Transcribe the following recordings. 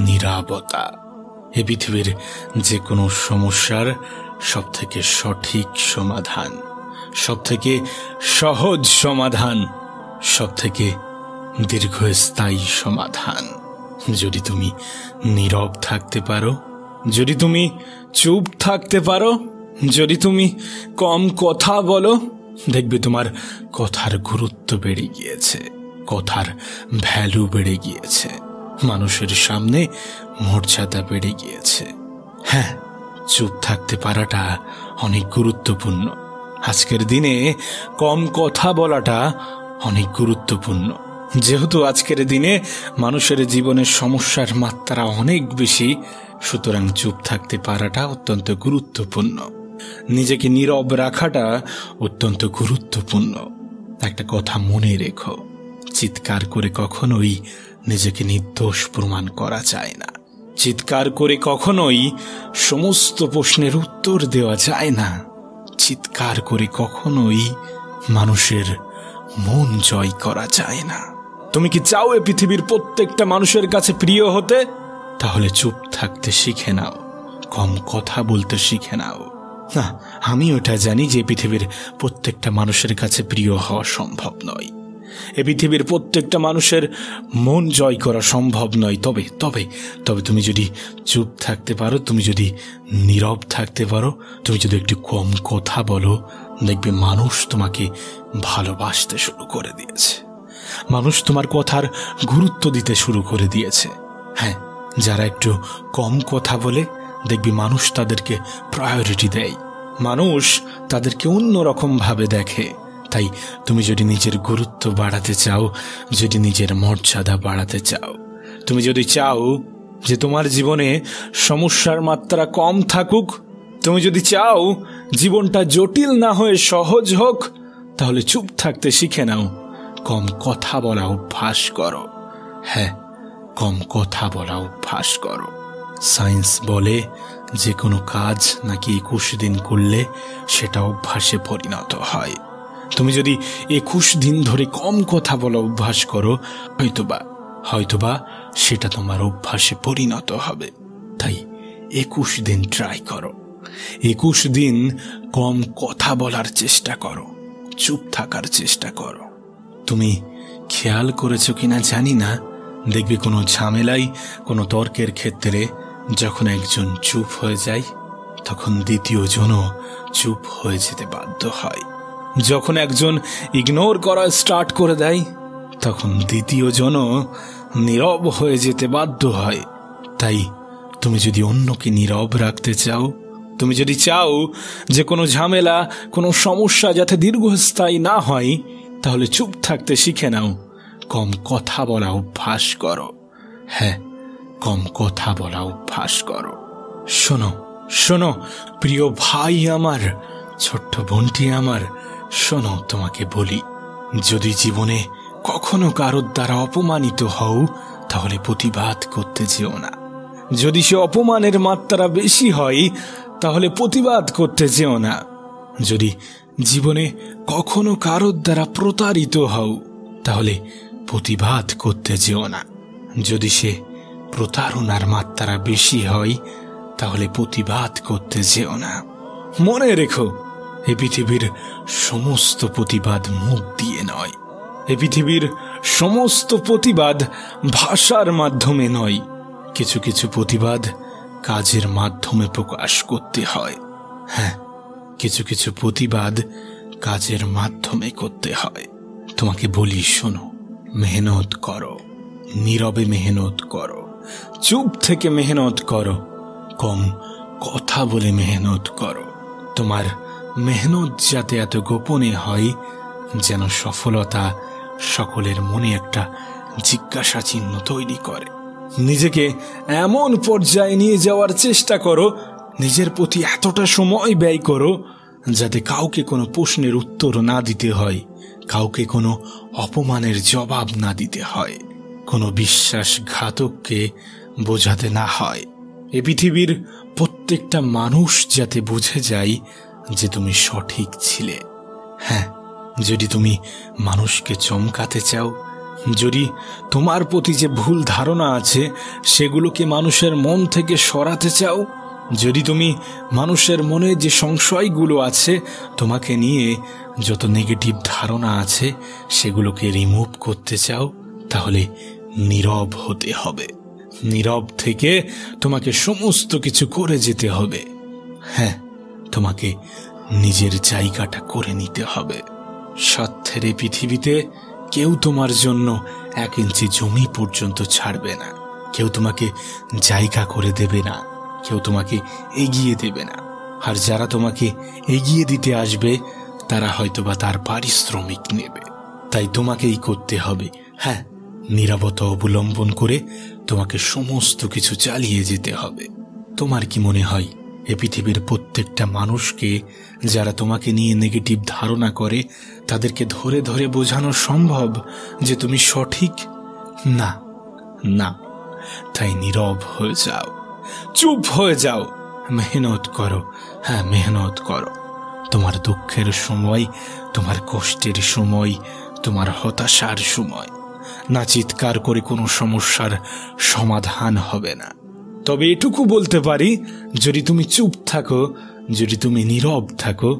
নীরবতা এ পৃথিবীর যে কোনো সমস্যার সব থেকে সঠিক সমাধান, সব থেকে সহজ সমাধান, সব থেকে দীর্ঘস্থায়ী সমাধান। যদি তুমি নীরব থাকতে পারো, যদি তুমি চুপ থাকতে পারো, যদি তুমি কম কথা বলো, দেখবে তোমার কথার গুরুত্ব বেড়ে গিয়েছে, কথার ভ্যালু বেড়ে গিয়েছে, মানুষের সামনে মর্যাদা বেড়ে গিয়েছে। হ্যাঁ, চুপ থাকতে পারাটা অনেক গুরুত্বপূর্ণ। আজকের দিনে কম কথা বলাটা অনেক গুরুত্বপূর্ণ। যেহেতু আজকের দিনে মানুষের জীবনের সমস্যার মাত্রা অনেক বেশি, সুতরাং চুপ থাকতে পারাটা অত্যন্ত গুরুত্বপূর্ণ। নিজেকে নীরব রাখাটা অত্যন্ত গুরুত্বপূর্ণ। একটা কথা মনে রেখো, চিৎকার করে কখনোই নিজেকে নির্দোষ প্রমাণ করা যায় না। চিৎকার করে কখনোই সমস্ত প্রশ্নের উত্তর দেওয়া যায় না। চিৎকার করে কখনোই মানুষের মন জয় করা যায় না। তুমি কি চাও এই পৃথিবীর প্রত্যেকটা মানুষের কাছে প্রিয় হতে? তাহলে চুপ থাকতে শিখে নাও, কম কথা বলতে শিখে নাও। না, আমি ওটা জানি যে পৃথিবীর প্রত্যেকটা মানুষের কাছে প্রিয় হওয়া সম্ভব নয়, এ পৃথিবীর প্রত্যেকটা মানুষের মন জয় করা সম্ভব নয়। তবে তবে তবে তুমি যদি চুপ থাকতে পারো, তুমি যদি নীরব থাকতে পারো, তুমি যদি একটু কম কথা বলো, দেখবে মানুষ তোমাকে ভালোবাসতে শুরু করে দিয়েছে, মানুষ তোমার কথার গুরুত্ব দিতে শুরু করে দিয়েছে। হ্যাঁ, যারা একটু কম কথা বলে, দেখবি মানুষ তাদেরকে প্রায়োরিটি দেয়, মানুষ তাদেরকে অন্যরকম ভাবে দেখে। তাই তুমি যদি নিজের গুরুত্ব বাড়াতে চাও, যদি নিজের মর্যাদা বাড়াতে চাও, তুমি যদি চাও যে তোমার জীবনে সমস্যার মাত্রা কম থাকুক, তুমি যদি চাও জীবনটা জটিল না হয়ে সহজ হোক, তাহলে চুপ থাকতে শিখে নাও, কম কথা বলা অভ্যাস করো। হ্যাঁ, কম কথা বলা অভ্যাস করো। সায়েন্স বলে যে কোনো কাজ নাকি 21 দিন করলে সেটা অভ্যাসে পরিণত হয়। তুমি যদি 21 দিন ধরে কম কথা বলা অভ্যাস করো, হয়তোবা সেটা তোমার অভ্যাসে পরিণত হবে। তাই 21 দিন ট্রাই করো, 21 দিন কম কথা বলার চেষ্টা করো, চুপ থাকার চেষ্টা করো। তুমি খেয়াল করেছো কিনা জানি না, দেখবে কোনো ঝামেলায়, কোনো তর্কের ক্ষেত্রে যখন একজন চুপ হয়ে যায়, তখন দ্বিতীয় জনও চুপ হয়ে যেতে বাধ্য হয়। যখন একজন ইগনোর করা স্টার্ট করে দেয়, তখন দ্বিতীয় জনও নীরব হয়ে যেতে বাধ্য হয়। তাই তুমি যদি অন্যকে নীরব রাখতে চাও, তুমি যদি চাও যে কোনো ঝামেলা, কোনো সমস্যা যাতে দীর্ঘস্থায়ী না হয়, তাহলে চুপ থাকতে শিখে নাও, কম কথা বলা অভ্যাস করো। হ্যাঁ, কম কথা বলা অভ্যাস করো। শোনো শোনো প্রিয় ভাই আমার, ছোট্ট বোনটি আমার, শোনো, তোমাকে বলি, যদি জীবনে কখনো কারোর দ্বারা অপমানিত হও, তাহলে প্রতিবাদ করতে যেও না। যদি সে অপমানের মাত্রা বেশি হয়, তাহলে প্রতিবাদ করতে যেও না। যদি জীবনে কখনো কারোর দ্বারা প্রতারিত হও, তাহলে প্রতিবাদ করতে যেও না। যদি সে প্রতারণার মাত্রা বেশি হয়, তাহলে প্রতিবাদ করতে যেও না। মনে রেখো, এ পৃথিবীর সমস্ত প্রতিবাদ মুখ দিয়ে নয়, এ পৃথিবীর সমস্ত প্রতিবাদ ভাষার মাধ্যমে নয়, কিছু কিছু প্রতিবাদ কাজের মাধ্যমে প্রকাশ করতে হয়। হ্যাঁ, কিছু কিছু প্রতিবাদ কাজের মাধ্যমে করতে হয়। তোমাকে বলি, শোনো, মেহনত করো, নীরবে মেহনত করো, চুপ থেকে মেহনত করো, কম কথা বলে মেহনত করো। তোমার মেহনত যাতে এত গোপনে হয় যেন সফলতা সকলের মনে একটা জিজ্ঞাসা চিহ্ন তৈরি করে। নিজেকে এমন পর্যায়ে নিয়ে যাওয়ার চেষ্টা করো, নিজের প্রতি এতটা সময় ব্যয় করো যাতে কাউকে কোনো প্রশ্নের উত্তর না দিতে হয়, কাউকে কোনো অপমানের জবাব না দিতে হয়, কোনো বিশ্বাসঘাতককে বোঝাতে না হয়। এ পৃথিবীর প্রত্যেকটা মানুষ যাতে বুঝে যায় যে তুমি সঠিক ছিলে। হ্যাঁ, যদি তুমি মানুষকে চমকাতে চাও, যদি তোমার প্রতি যে ভুল ধারণা আছে সেগুলোকে মানুষের মন থেকে সরাতে চাও, যদি তুমি মানুষের মনে যে সংশয়গুলো আছে, তোমাকে নিয়ে যত নেগেটিভ ধারণা আছে সেগুলোকে রিমুভ করতে চাও, তাহলে নীরব হতে হবে। নীরব থেকে তোমাকে সমস্ত কিছু করে যেতে হবে। হ্যাঁ, তোমাকে নিজের জায়গাটা করে নিতে হবে। স্বার্থের এই পৃথিবীতে কেউ তোমার জন্য 1 ইঞ্চি জমি পর্যন্ত ছাড়বে না। কেউ তোমাকে জায়গা করে দেবে না, কেউ তোমাকে এগিয়ে দেবে না। আর যারা তোমাকে এগিয়ে দিতে আসবে তারা হয়তোবা তার পারিশ্রমিক নেবে। তাই তোমাকেই করতে হবে। হ্যাঁ, নীরবতা অবলম্বন করে তোমাকে সমস্ত কিছু চালিয়ে যেতে হবে। তোমার কি মনে হয় এ পৃথিবীর প্রত্যেকটা মানুষকে যারা তোমাকে নিয়ে নেগেটিভ ধারণা করে তাদেরকে ধরে ধরে বোঝানো সম্ভব যে তুমি সঠিক? না না। তাই নীরব হয়ে যাও, চুপ হয়ে যাও, মেহনত করো। হ্যাঁ, মেহনত করো। তোমার দুঃখের সময়, তোমার কষ্টের সময়, তোমার হতাশার সময় না চিৎকার করে কোনো সমস্যার সমাধান হবে না। তবে এটুকু বলতে পারি, যদি তুমি চুপ থাকো, যদি তুমি নীরব থাকো,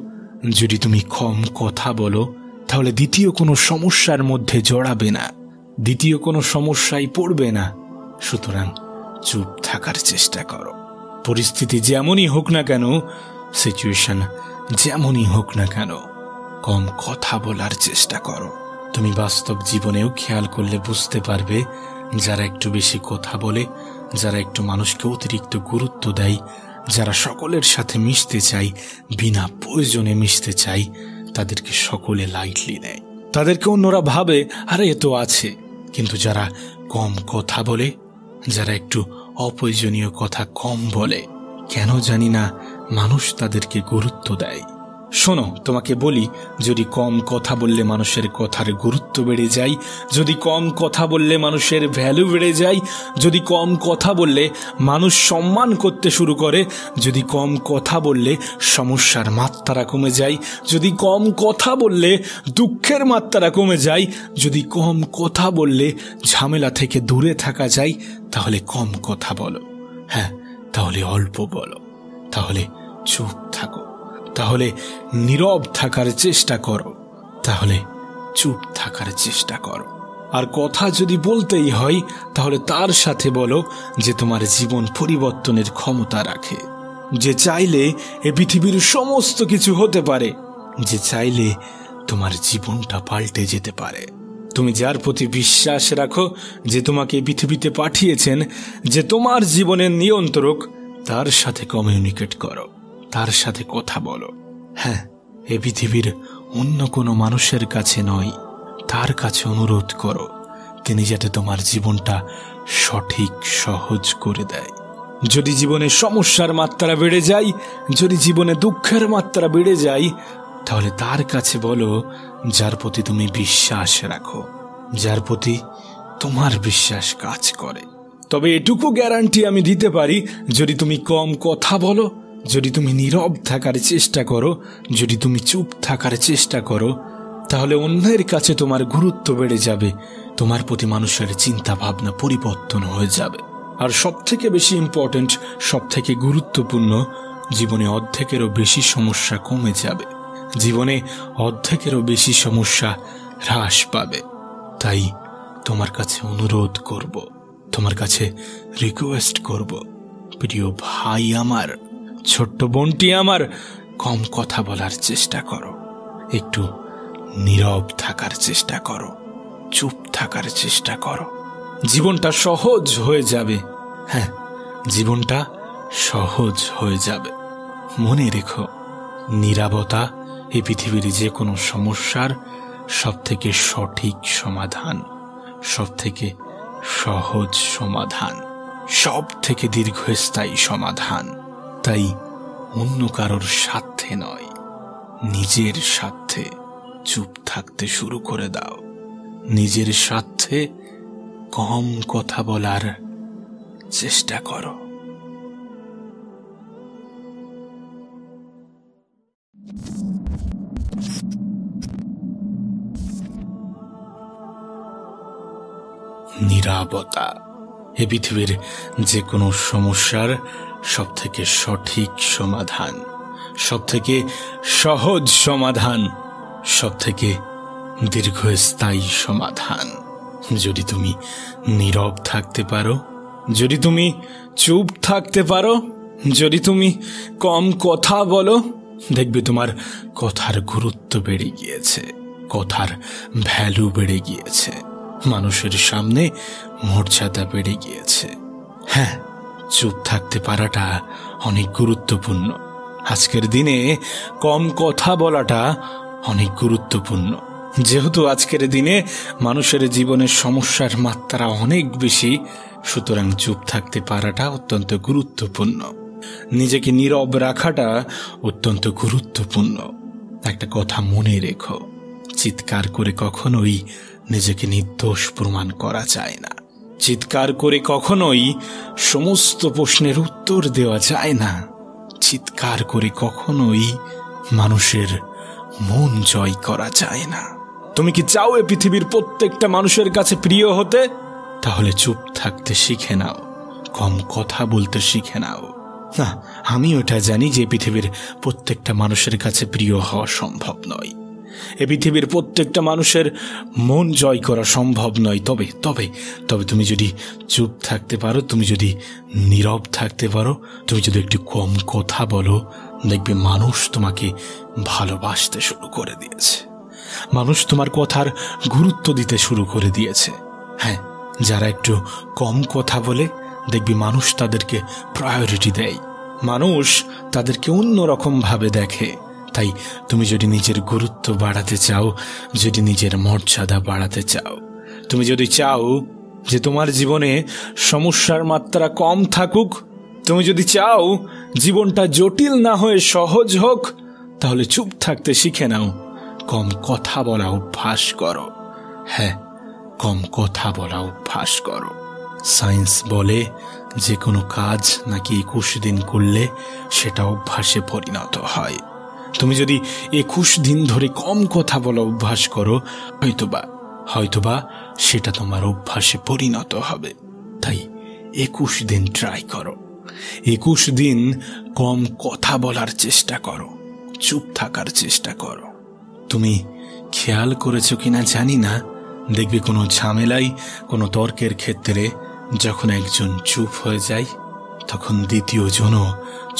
যদি তুমি কম কথা বলো, তাহলে দ্বিতীয় কোনো সমস্যার মধ্যে জড়াবে না, দ্বিতীয় কোনো সমস্যায় পড়বে না। সুতরাং চুপ থাকার চেষ্টা করো। পরিস্থিতি যেমনই হোক না কেন, সিচুয়েশন যেমনই হোক না কেন, কম কথা বলার চেষ্টা করো। তুমি বাস্তব জীবনেও খেয়াল করলে বুঝতে পারবে, যারা একটু বেশি কথা বলে, যারা একটু মানুষকে অতিরিক্ত গুরুত্ব দেয়, যারা সকলের সাথে মিশতে চায়, বিনা প্রয়োজনে মিশতে চায়, তাদেরকে সকলে লাইটলি নেয়। তাদেরকে অন্যরা ভাবে আরে এ তো আছে। কিন্তু যারা কম কথা বলে, যারা একটু অপ্রয়োজনীয় কথা কম বলে, কেন জানি না মানুষ তাদেরকে গুরুত্ব দেয়। শোনো, তোমাকে বলি, যদি কম কথা বললে মানুষের কথার গুরুত্ব বেড়ে যায়, যদি কম কথা বললে মানুষের ভ্যালু বেড়ে যায়, যদি কম কথা বললে মানুষ সম্মান করতে শুরু করে, যদি কম কথা বললে সমস্যার মাত্রা কমে যায়, যদি কম কথা বললে দুঃখের মাত্রা কমে যায়, যদি কম কথা বললে ঝামেলা থেকে দূরে থাকা যায়, তাহলে কম কথা বলো। হ্যাঁ, তাহলে অল্প বলো, তাহলে চুপ থাকো, তাহলে নীরব থাকার চেষ্টা করো, তাহলে চুপ থাকার চেষ্টা করো। আর কথা যদি বলতেই হয় তাহলে তার সাথে বলো যে তোমার জীবন পরিবর্তনের ক্ষমতা রাখে, যে চাইলে এ পৃথিবীর সমস্ত কিছু হতে পারে, যে চাইলে তোমার জীবনটা পাল্টে যেতে পারে। তুমি যার প্রতি বিশ্বাস রাখো, যে তোমাকে পৃথিবীতে পাঠিয়েছেন, যে তোমার জীবনের নিয়ন্ত্রক, তার সাথে কমিউনিকেট করো, তার সাথে কথা বলো। হ্যাঁ, এ পৃথিবীর অন্য কোনো মানুষের কাছে নয়, তার কাছে অনুরোধ করো, তিনি যাতে তোমার জীবনটা সঠিক সহজ করে দেয়। যদি জীবনে সমস্যার মাত্রা বেড়ে যায়, যদি জীবনে দুঃখের মাত্রা বেড়ে যায়, তাহলে তার কাছে বলো, যার প্রতি তুমি বিশ্বাস রাখো, যার প্রতি তোমার বিশ্বাস কাজ করে। তবে এটুকু গ্যারান্টি আমি দিতে পারি, যদি তুমি কম কথা বলো, যদি তুমি নীরব থাকার চেষ্টা করো, যদি তুমি চুপ থাকার চেষ্টা করো, তাহলে অন্যের কাছে তোমার গুরুত্ব বেড়ে যাবে, তোমার প্রতি মানুষের চিন্তা ভাবনা পরিবর্তন হয়ে যাবে। আর সবথেকে বেশি ইম্পর্টেন্ট, সবথেকে গুরুত্বপূর্ণ, জীবনে অর্ধেকেরও বেশি সমস্যা কমে যাবে, জীবনে অর্ধেকেরও বেশি সমস্যা হ্রাস পাবে। তাই তোমার কাছে অনুরোধ করব, তোমার কাছে রিকোয়েস্ট করব, প্রিয় ভাই আমার, ছোট্ট বোনটি আমার, কম কথা বলার চেষ্টা করো, একটু নীরব থাকার চেষ্টা করো, চুপ থাকার চেষ্টা করো। জীবনটা সহজ হয়ে যাবে। হ্যাঁ, জীবনটা সহজ হয়ে যাবে। মনে রেখো, নীরবতা এই পৃথিবীর যে কোনো সমস্যার সবথেকে সঠিক সমাধান, সবথেকে সহজ সমাধান, সব থেকে দীর্ঘস্থায়ী সমাধান। তাই অন্য কারোর স্বার্থে নয়, নিজের স্বার্থে চুপ থাকতে শুরু করে দাও। নিজের স্বার্থে কম কথা বলার চেষ্টা করো। নীরবতা। এ পৃথিবীর যে কোনো সমস্যার সব থেকে সঠিক সমাধান, সব থেকে সহজ সমাধান, সব থেকে দীর্ঘস্থায়ী সমাধান যদি তুমি নীরব থাকতে পারো, যদি তুমি চুপ থাকতে পারো, যদি তুমি কম কথা বলো, দেখবে তোমার কথার গুরুত্ব বেড়ে গিয়েছে, কথার ভ্যালু বেড়ে গিয়েছে, মানুষের সামনে মর্যাদা বেড়ে গিয়েছে। হ্যাঁ, চুপ থাকতে পারাটা অনেক গুরুত্বপূর্ণ। আজকের দিনে কম কথা বলাটা অনেক গুরুত্বপূর্ণ, যেহেতু আজকের দিনে মানুষের জীবনের সমস্যার মাত্রা অনেক বেশি, সুতরাং চুপ থাকতে পারাটা অত্যন্ত গুরুত্বপূর্ণ। নিজেকে নীরব রাখাটা অত্যন্ত গুরুত্বপূর্ণ। একটা কথা মনে রেখো, চিৎকার করে কখনোই নিজেকে নির্দোষ প্রমাণ করা যায় না। চিৎকার করে কখনোই সমস্ত প্রশ্নের উত্তর দেওয়া যায় না। চিৎকার করে কখনোই মানুষের মন জয় করা যায় না। তুমি কি চাও এ পৃথিবীর প্রত্যেকটা মানুষের কাছে প্রিয় হতে? তাহলে চুপ থাকতে শিখে নাও, কম কথা বলতে শিখে নাও। না, আমি ওটা জানি যে পৃথিবীর প্রত্যেকটা মানুষের কাছে প্রিয় হওয়া সম্ভব নয়, এ পৃথিবীর প্রত্যেকটা মানুষের মন জয় করা সম্ভব নয়। তবে তবে তবে তুমি যদি চুপ থাকতে পারো, তুমি যদি নীরব থাকতে পারো, তুমি যদি একটু কম কথা বলো, দেখবে মানুষ তোমাকে ভালোবাসতে শুরু করে দিয়েছে, মানুষ তোমার কথার গুরুত্ব দিতে শুরু করে দিয়েছে। হ্যাঁ, যারা একটু কম কথা বলে, দেখবি মানুষ তাদেরকে প্রায়োরিটি দেয়, মানুষ তাদেরকে অন্যরকম ভাবে দেখে। তাই তুমি যদি নিজের গুরুত্ব বাড়াতে চাও, যদি নিজের মর্যাদা বাড়াতে চাও, তুমি যদি চাও যে তোমার জীবনে সমস্যার মাত্রা কম থাকুক, তুমি যদি চাও জীবনটা জটিল না হয়ে সহজ হোক, তাহলে চুপ থাকতে শিখে নাও, কম কথা বলা অভ্যাস করো। হ্যাঁ, কম কথা বলা অভ্যাস করো। সায়েন্স বলে যে কোনো কাজ নাকি 21 দিন করলে সেটা অভ্যাসে পরিণত হয়। তুমি যদি 21 দিন ধরে কম কথা বলা অভ্যাস করো, হয়তোবা সেটা তোমার অভ্যাসে পরিণত হবে। তাই 21 দিন ট্রাই করো, 21 দিন কম কথা বলার চেষ্টা করো, চুপ থাকার চেষ্টা করো। তুমি খেয়াল করেছো কিনা জানি না, দেখবে কোনো ঝামেলায়, কোনো তর্কের ক্ষেত্রে যখন একজন চুপ হয়ে যায়, তখন দ্বিতীয় জনও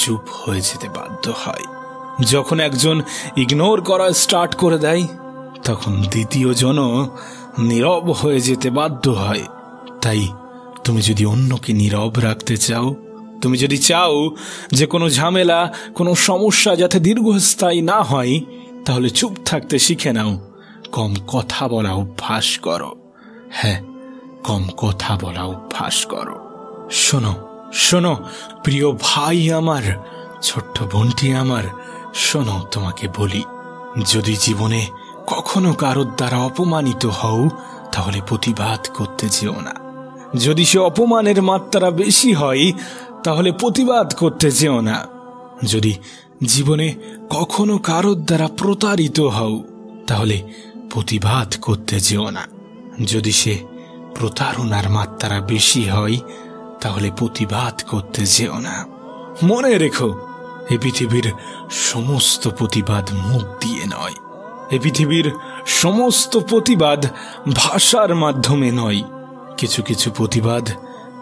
চুপ হয়ে যেতে বাধ্য হয়। যখন একজন ইগনোর করা স্টার্ট করে দেয়, তখন দ্বিতীয় জনও নীরব হয়ে যেতে বাধ্য হয়। তাই তুমি যদি অন্যকে নীরব রাখতে চাও, তুমি যদি চাও যে কোনো ঝামেলা, কোনো সমস্যা যাতে দীর্ঘস্থায়ী না হয়, তাহলে চুপ থাকতে শিখে নাও, কম কথা বলা অভ্যাস করো। হ্যাঁ, কম কথা বলা অভ্যাস করো। শোনো শোনো প্রিয় ভাই আমার, ছোট্ট বোনটি আমার, শোনো, তোমাকে বলি, যদি জীবনে কখনো কারোর দ্বারা অপমানিত হও, তাহলে প্রতিবাদ করতে যেও না। যদি সে অপমানের মাত্রা বেশি হয়, তাহলে প্রতিবাদ করতে যেও না। যদি জীবনে কখনো কারোর দ্বারা প্রতারিত হও, তাহলে প্রতিবাদ করতে যেও না। যদি সে প্রতারণার মাত্রা বেশি হয়, তাহলে প্রতিবাদ করতে যেও না। মনে রেখো, এ পৃথিবীর সমস্ত প্রতিবাদ মুখ দিয়ে নয়, এ পৃথিবীর সমস্ত প্রতিবাদ ভাষার মাধ্যমে নয়, কিছু কিছু প্রতিবাদ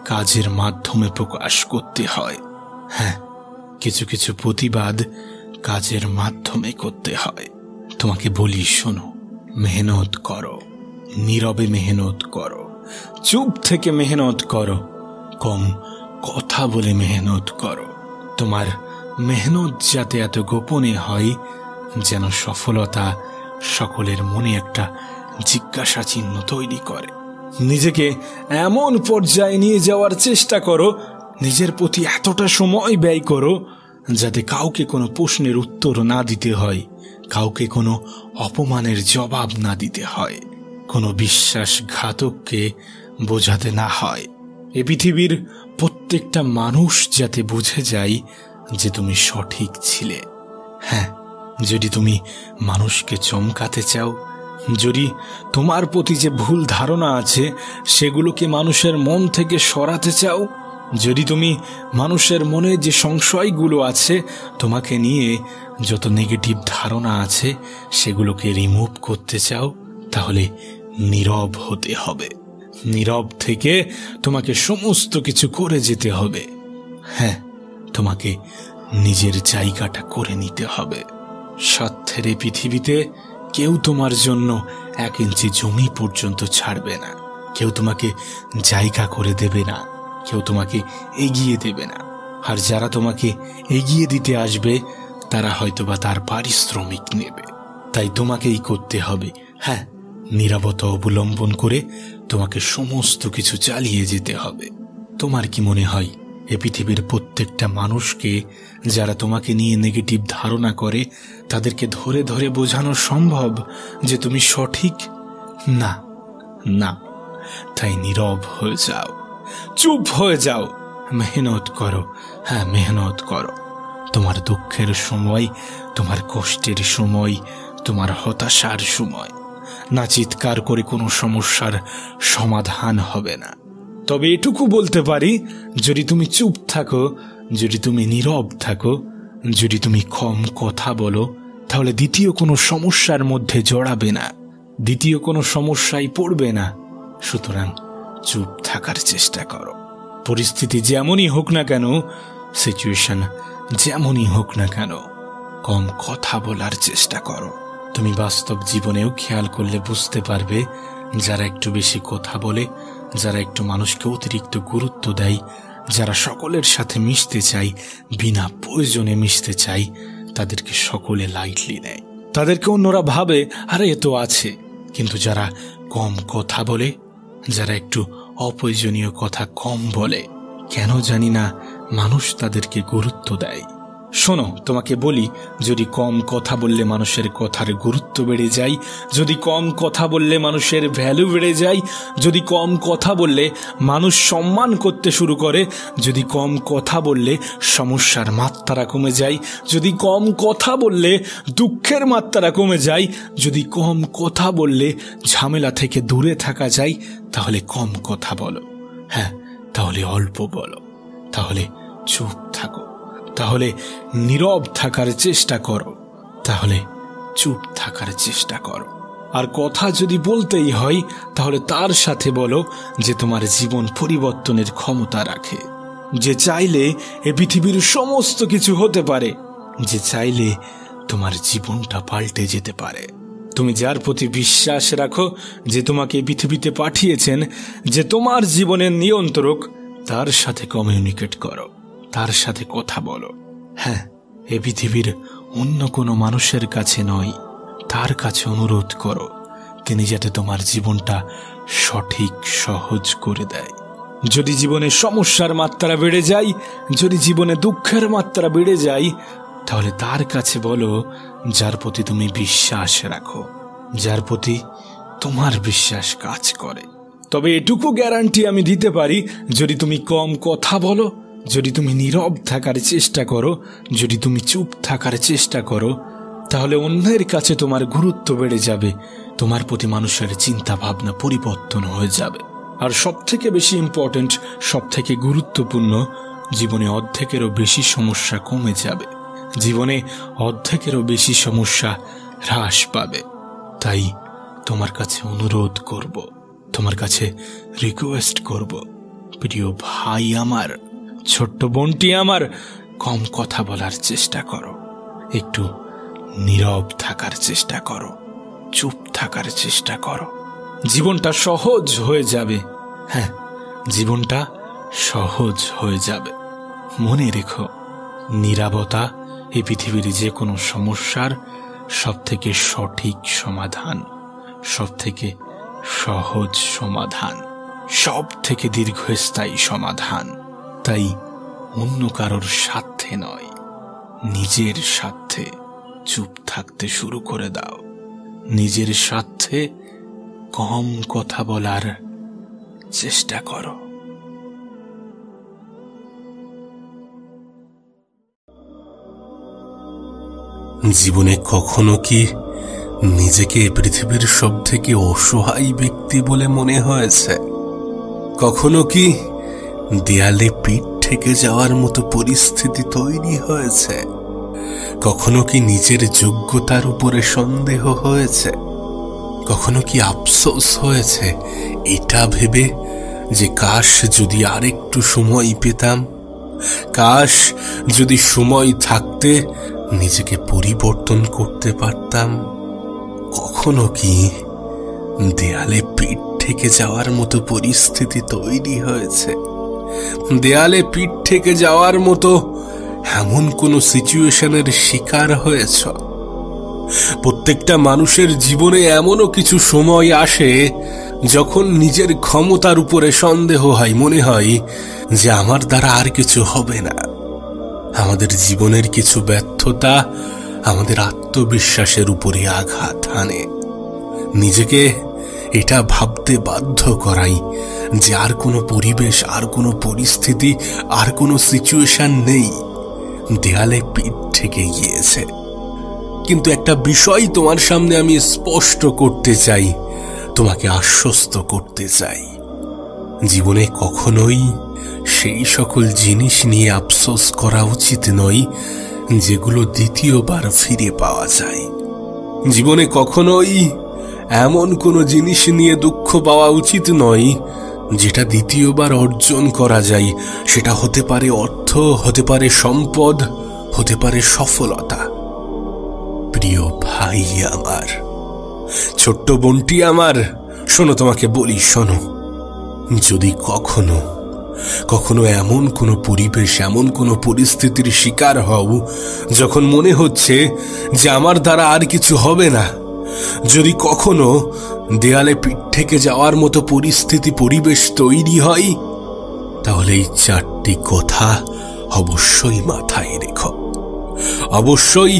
কাজের মাধ্যমে প্রকাশ করতে হয়। হ্যাঁ, কিছু কিছু প্রতিবাদ কাজের মাধ্যমে করতে হয়। তোমাকে বলি, শোনো, মেহনত করো, নীরবে মেহনত করো, চুপ থেকে মেহনত করো, কম কথা বলে মেহনত করো। তোমার মেহনত যাতে এত গোপনে হয় যেন সফলতা সকলের মনে একটা জিজ্ঞাসা চিহ্ন তৈরি করে। নিজেকে এমন পর্যায়ে নিয়ে যাওয়ার চেষ্টা করো, নিজের প্রতি এতটা সময় ব্যয় করো যাতে কাউকে কোনো প্রশ্নের উত্তর না দিতে হয়, কাউকে কোনো অপমানের জবাব না দিতে হয়, কোনো বিশ্বাসঘাতককে বোঝাতে না হয়। এ পৃথিবীর প্রত্যেকটা মানুষ যাতে বুঝে যায় যে তুমি সঠিক ছিলে। হ্যাঁ, যদি তুমি মানুষকে চমকাতে চাও, যদি তোমার প্রতি যে ভুল ধারণা আছে সেগুলোকে মানুষের মন থেকে সরাতে চাও, যদি তুমি মানুষের মনে যে সংশয়গুলো আছে, তোমাকে নিয়ে যত নেগেটিভ ধারণা আছে সেগুলোকে রিমুভ করতে চাও, তাহলে নীরব হতে হবে। নীরব থেকে তোমাকে সমস্ত কিছু করে যেতে হবে। হ্যাঁ, তোমাকে নিজের জায়গাটা করে নিতে হবে। স্বার্থের এই পৃথিবীতে কেউ তোমার জন্য 1 ইঞ্চি জমি পর্যন্ত ছাড়বে না। কেউ তোমাকে জায়গা করে দেবে না, কেউ তোমাকে এগিয়ে দেবে না। আর যারা তোমাকে এগিয়ে দিতে আসবে তারা হয়তোবা তার পারিশ্রমিক নেবে। তাই তোমাকেই করতে হবে। হ্যাঁ, নীরবতা অবলম্বন করে তোমাকে সমস্ত কিছু চালিয়ে যেতে হবে। তোমার কি মনে হয় এ পৃথিবীর প্রত্যেকটা মানুষকে যারা তোমাকে নিয়ে নেগেটিভ ধারণা করে তাদেরকে ধরে ধরে বোঝানো সম্ভব যে তুমি সঠিক? না না। তাই নীরব হয়ে যাও, চুপ হয়ে যাও, মেহনত করো। হ্যাঁ, মেহনত করো। তোমার দুঃখের সময়, তোমার কষ্টের সময়, তোমার হতাশার সময় না চিৎকার করে কোনো সমস্যার সমাধান হবে না। তবে এটুকু বলতে পারি, যদি তুমি চুপ থাকো, যদি তুমি নীরব থাকো, যদি তুমি কম কথা বলো, তাহলে দ্বিতীয় কোনো সমস্যার মধ্যে জড়াবে না, দ্বিতীয় কোনো সমস্যায় পড়বে না। সুতরাং চুপ থাকার চেষ্টা করো। পরিস্থিতি যেমনই হোক না কেন, সিচুয়েশন যেমনই হোক না কেন, কম কথা বলার চেষ্টা করো। তুমি বাস্তব জীবনেও খেয়াল করলে বুঝতে পারবে, যারা একটু বেশি কথা বলে, যারা একটু মানুষকে অতিরিক্ত গুরুত্ব দেয়, যারা সকলের সাথে মিশতে চায়, বিনা প্রয়োজনে মিশতে চায়, তাদেরকে সকলে লাইটলি নেয়। তাদেরকে অন্যরা ভাবে আরে এ তো আছে। কিন্তু যারা কম কথা বলে, যারা একটু অপ্রয়োজনীয় কথা কম বলে, কেন জানি না মানুষ তাদেরকে গুরুত্ব দেয়। শোনো, তোমাকে বলি, যদি কম কথা বললে মানুষের কথার গুরুত্ব বেড়ে যায়, যদি কম কথা বললে মানুষের ভ্যালু বেড়ে যায়, যদি কম কথা বললে মানুষ সম্মান করতে শুরু করে, যদি কম কথা বললে সমস্যার মাত্রা কমে যায়, যদি কম কথা বললে দুঃখের মাত্রা কমে যায়, যদি কম কথা বললে ঝামেলা থেকে দূরে থাকা যায়, তাহলে কম কথা বলো। হ্যাঁ, তাহলে অল্প বলো, তাহলে চুপ থাকো, তাহলে নীরব থাকার চেষ্টা করো, তাহলে চুপ থাকার চেষ্টা করো। আর কথা যদি বলতেই হয়, তাহলে তার সাথে বলো যে তোমার জীবন পরিবর্তনের ক্ষমতা রাখে, যে চাইলে এ পৃথিবীর সমস্ত কিছু হতে পারে, যে চাইলে তোমার জীবনটা পাল্টে যেতে পারে। তুমি যার প্রতি বিশ্বাস রাখো, যে তোমাকে পৃথিবীতে পাঠিয়েছেন, যে তোমার জীবনের নিয়ন্ত্রক, তার সাথে কমিউনিকেট করো, তার সাথে কথা বলো। হ্যাঁ, এ পৃথিবীর অন্য কোনো মানুষের কাছে নয়, তার কাছে অনুরোধ করো, তিনি যাতে তোমার জীবনটা সঠিক সহজ করে দেয়। যদি জীবনে সমস্যার মাত্রা বেড়ে যায়, যদি জীবনে দুঃখের মাত্রা বেড়ে যায়, তাহলে তার কাছে বলো, যার প্রতি তুমি বিশ্বাস রাখো, যার প্রতি তোমার বিশ্বাস কাজ করে। তবে এটুকু গ্যারান্টি আমি দিতে পারি, যদি তুমি কম কথা বলো, যদি তুমি নীরব থাকার চেষ্টা করো, যদি তুমি চুপ থাকার চেষ্টা করো, তাহলে অন্যের কাছে তোমার গুরুত্ব বেড়ে যাবে, তোমার প্রতি মানুষের চিন্তা ভাবনা পরিবর্তন হয়ে যাবে। আর সবথেকে বেশি ইম্পর্টেন্ট, সবথেকে গুরুত্বপূর্ণ, জীবনে অর্ধেকেরও বেশি সমস্যা কমে যাবে, জীবনে অর্ধেকেরও বেশি সমস্যা হ্রাস পাবে। তাই তোমার কাছে অনুরোধ করব, তোমার কাছে রিকোয়েস্ট করব, প্রিয় ভাই আমার, ছোট্ট বোনটি আমার, কম কথা বলার চেষ্টা করো, একটু নীরব থাকার চেষ্টা করো, চুপ থাকার চেষ্টা করো। জীবনটা সহজ হয়ে যাবে। হ্যাঁ, জীবনটা সহজ হয়ে যাবে। মনে রেখো, নীরবতা এই পৃথিবীর যে কোনো সমস্যার সবথেকে সঠিক সমাধান, সবথেকে সহজ সমাধান, সব থেকে দীর্ঘস্থায়ী সমাধান। তাই অন্য কারোর স্বার্থে নয়, নিজের স্বার্থে চুপ থাকতে শুরু করে দাও। নিজের স্বার্থে কম কথা বলার চেষ্টা করো। জীবনে কখনো কি নিজেকে পৃথিবীর সব থেকে অসহায় ব্যক্তি বলে মনে হয়েছে? কখনো কি দেয়ালে পিঠ ঠেকে যাওয়ার মতো পরিস্থিতি তৈরি হয়েছে? কখনো কি নিজের যোগ্যতার উপরে সন্দেহ হয়েছে? কখনো কি আফসোস হয়েছে এটা ভেবে যে কাশ যদি আরেকটু সময় পেতাম, কাশ যদি সময় থাকতে নিজেকে পরিবর্তন করতে পারতাম? কখনো কি দেয়ালে পিঠ ঠেকে যাওয়ার মতো পরিস্থিতি তৈরি হয়েছে? দেয়ালে পিঠ ঠেকে যাওয়ার মতো এমন কোন সিচুয়েশনের শিকার হয়েছ? প্রত্যেকটা মানুষের জীবনে এমনও কিছু সময় আসে যখন নিজের ক্ষমতার উপরে সন্দেহ হয়, মনে হয় যে আমার দ্বারা আর কিছু হবে না। আমাদের জীবনের কিছু ব্যর্থতা আমাদের আত্মবিশ্বাসের উপরে আঘাত হানে, নিজেকে এটা ভাবতে বাধ্য করাই যে আর কোনো পরিবেশ, আর কোনো পরিস্থিতি, আর কোনো সিচুয়েশন নেই, দেয়ালে পিঠ ঠেকে গিয়েছে। কিন্তু একটা বিষয় তোমার সামনে আমি স্পষ্ট করতে চাই, তোমাকে আশ্বস্ত করতে চাই, জীবনে কখনোই সেই সকল জিনিস নিয়ে আফসোস করা উচিত নয় যেগুলো দ্বিতীয়বার ফিরে পাওয়া যায়। জীবনে কখনোই এমন কোনো জিনিস নিয়ে দুঃখ পাওয়া উচিত নয় যেটা দ্বিতীয়বার অর্জন করা যায়। সেটা হতে পারে অর্থ, হতে পারে সম্পদ, হতে পারে সফলতা। প্রিয় ভাই আমার, ছোট্ট বোনটি আমার, শোনো, তোমাকে বলি, শোনো, যদি কখনো কখনো এমন কোনো পরিবেশ, এমন কোনো পরিস্থিতির শিকার হও যখন মনে হচ্ছে যে আমার দ্বারা আর কিছু হবে না, যদি কখনো দেয়ালে পিঠ থেকে যাওয়ার মতো পরিস্থিতি, পরিবেশ তৈরি হয়, তাহলে এই চারটি কথা অবশ্যই মাথায় রেখো। অবশ্যই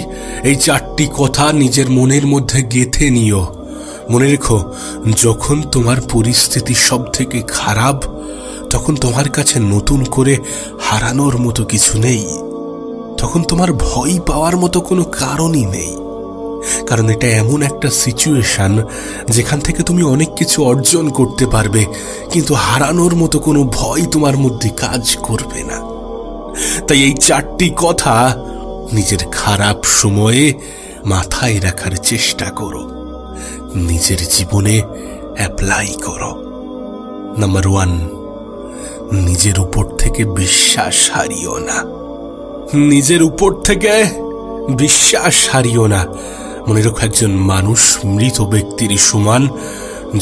এই চারটি কথা নিজের মনের মধ্যে গেঁথে নিও। মনে রেখো, যখন তোমার পরিস্থিতি সব থেকে খারাপ, তখন তোমার কাছে নতুন করে হারানোর মতো কিছু নেই, তখন তোমার ভয় পাওয়ার মতো কোনো কারণই নেই। কারণ এটা এমন একটা সিচুয়েশন যেখান থেকে তুমি অনেক কিছু অর্জন করতে পারবে, কিন্তু হারানোর মতো কোনো ভয় তোমার মধ্যে কাজ করবে না। তাই এই চারটি কথা নিজের খারাপ সময়ে মাথায় রাখার চেষ্টা করো, নিজের জীবনে অ্যাপ্লাই করো। নাম্বার 1, নিজের উপর থেকে বিশ্বাস হারিও না। নিজের উপর থেকে বিশ্বাস হারিও না। মনে রেখো, একজন মানুষ মৃত ব্যক্তির সমান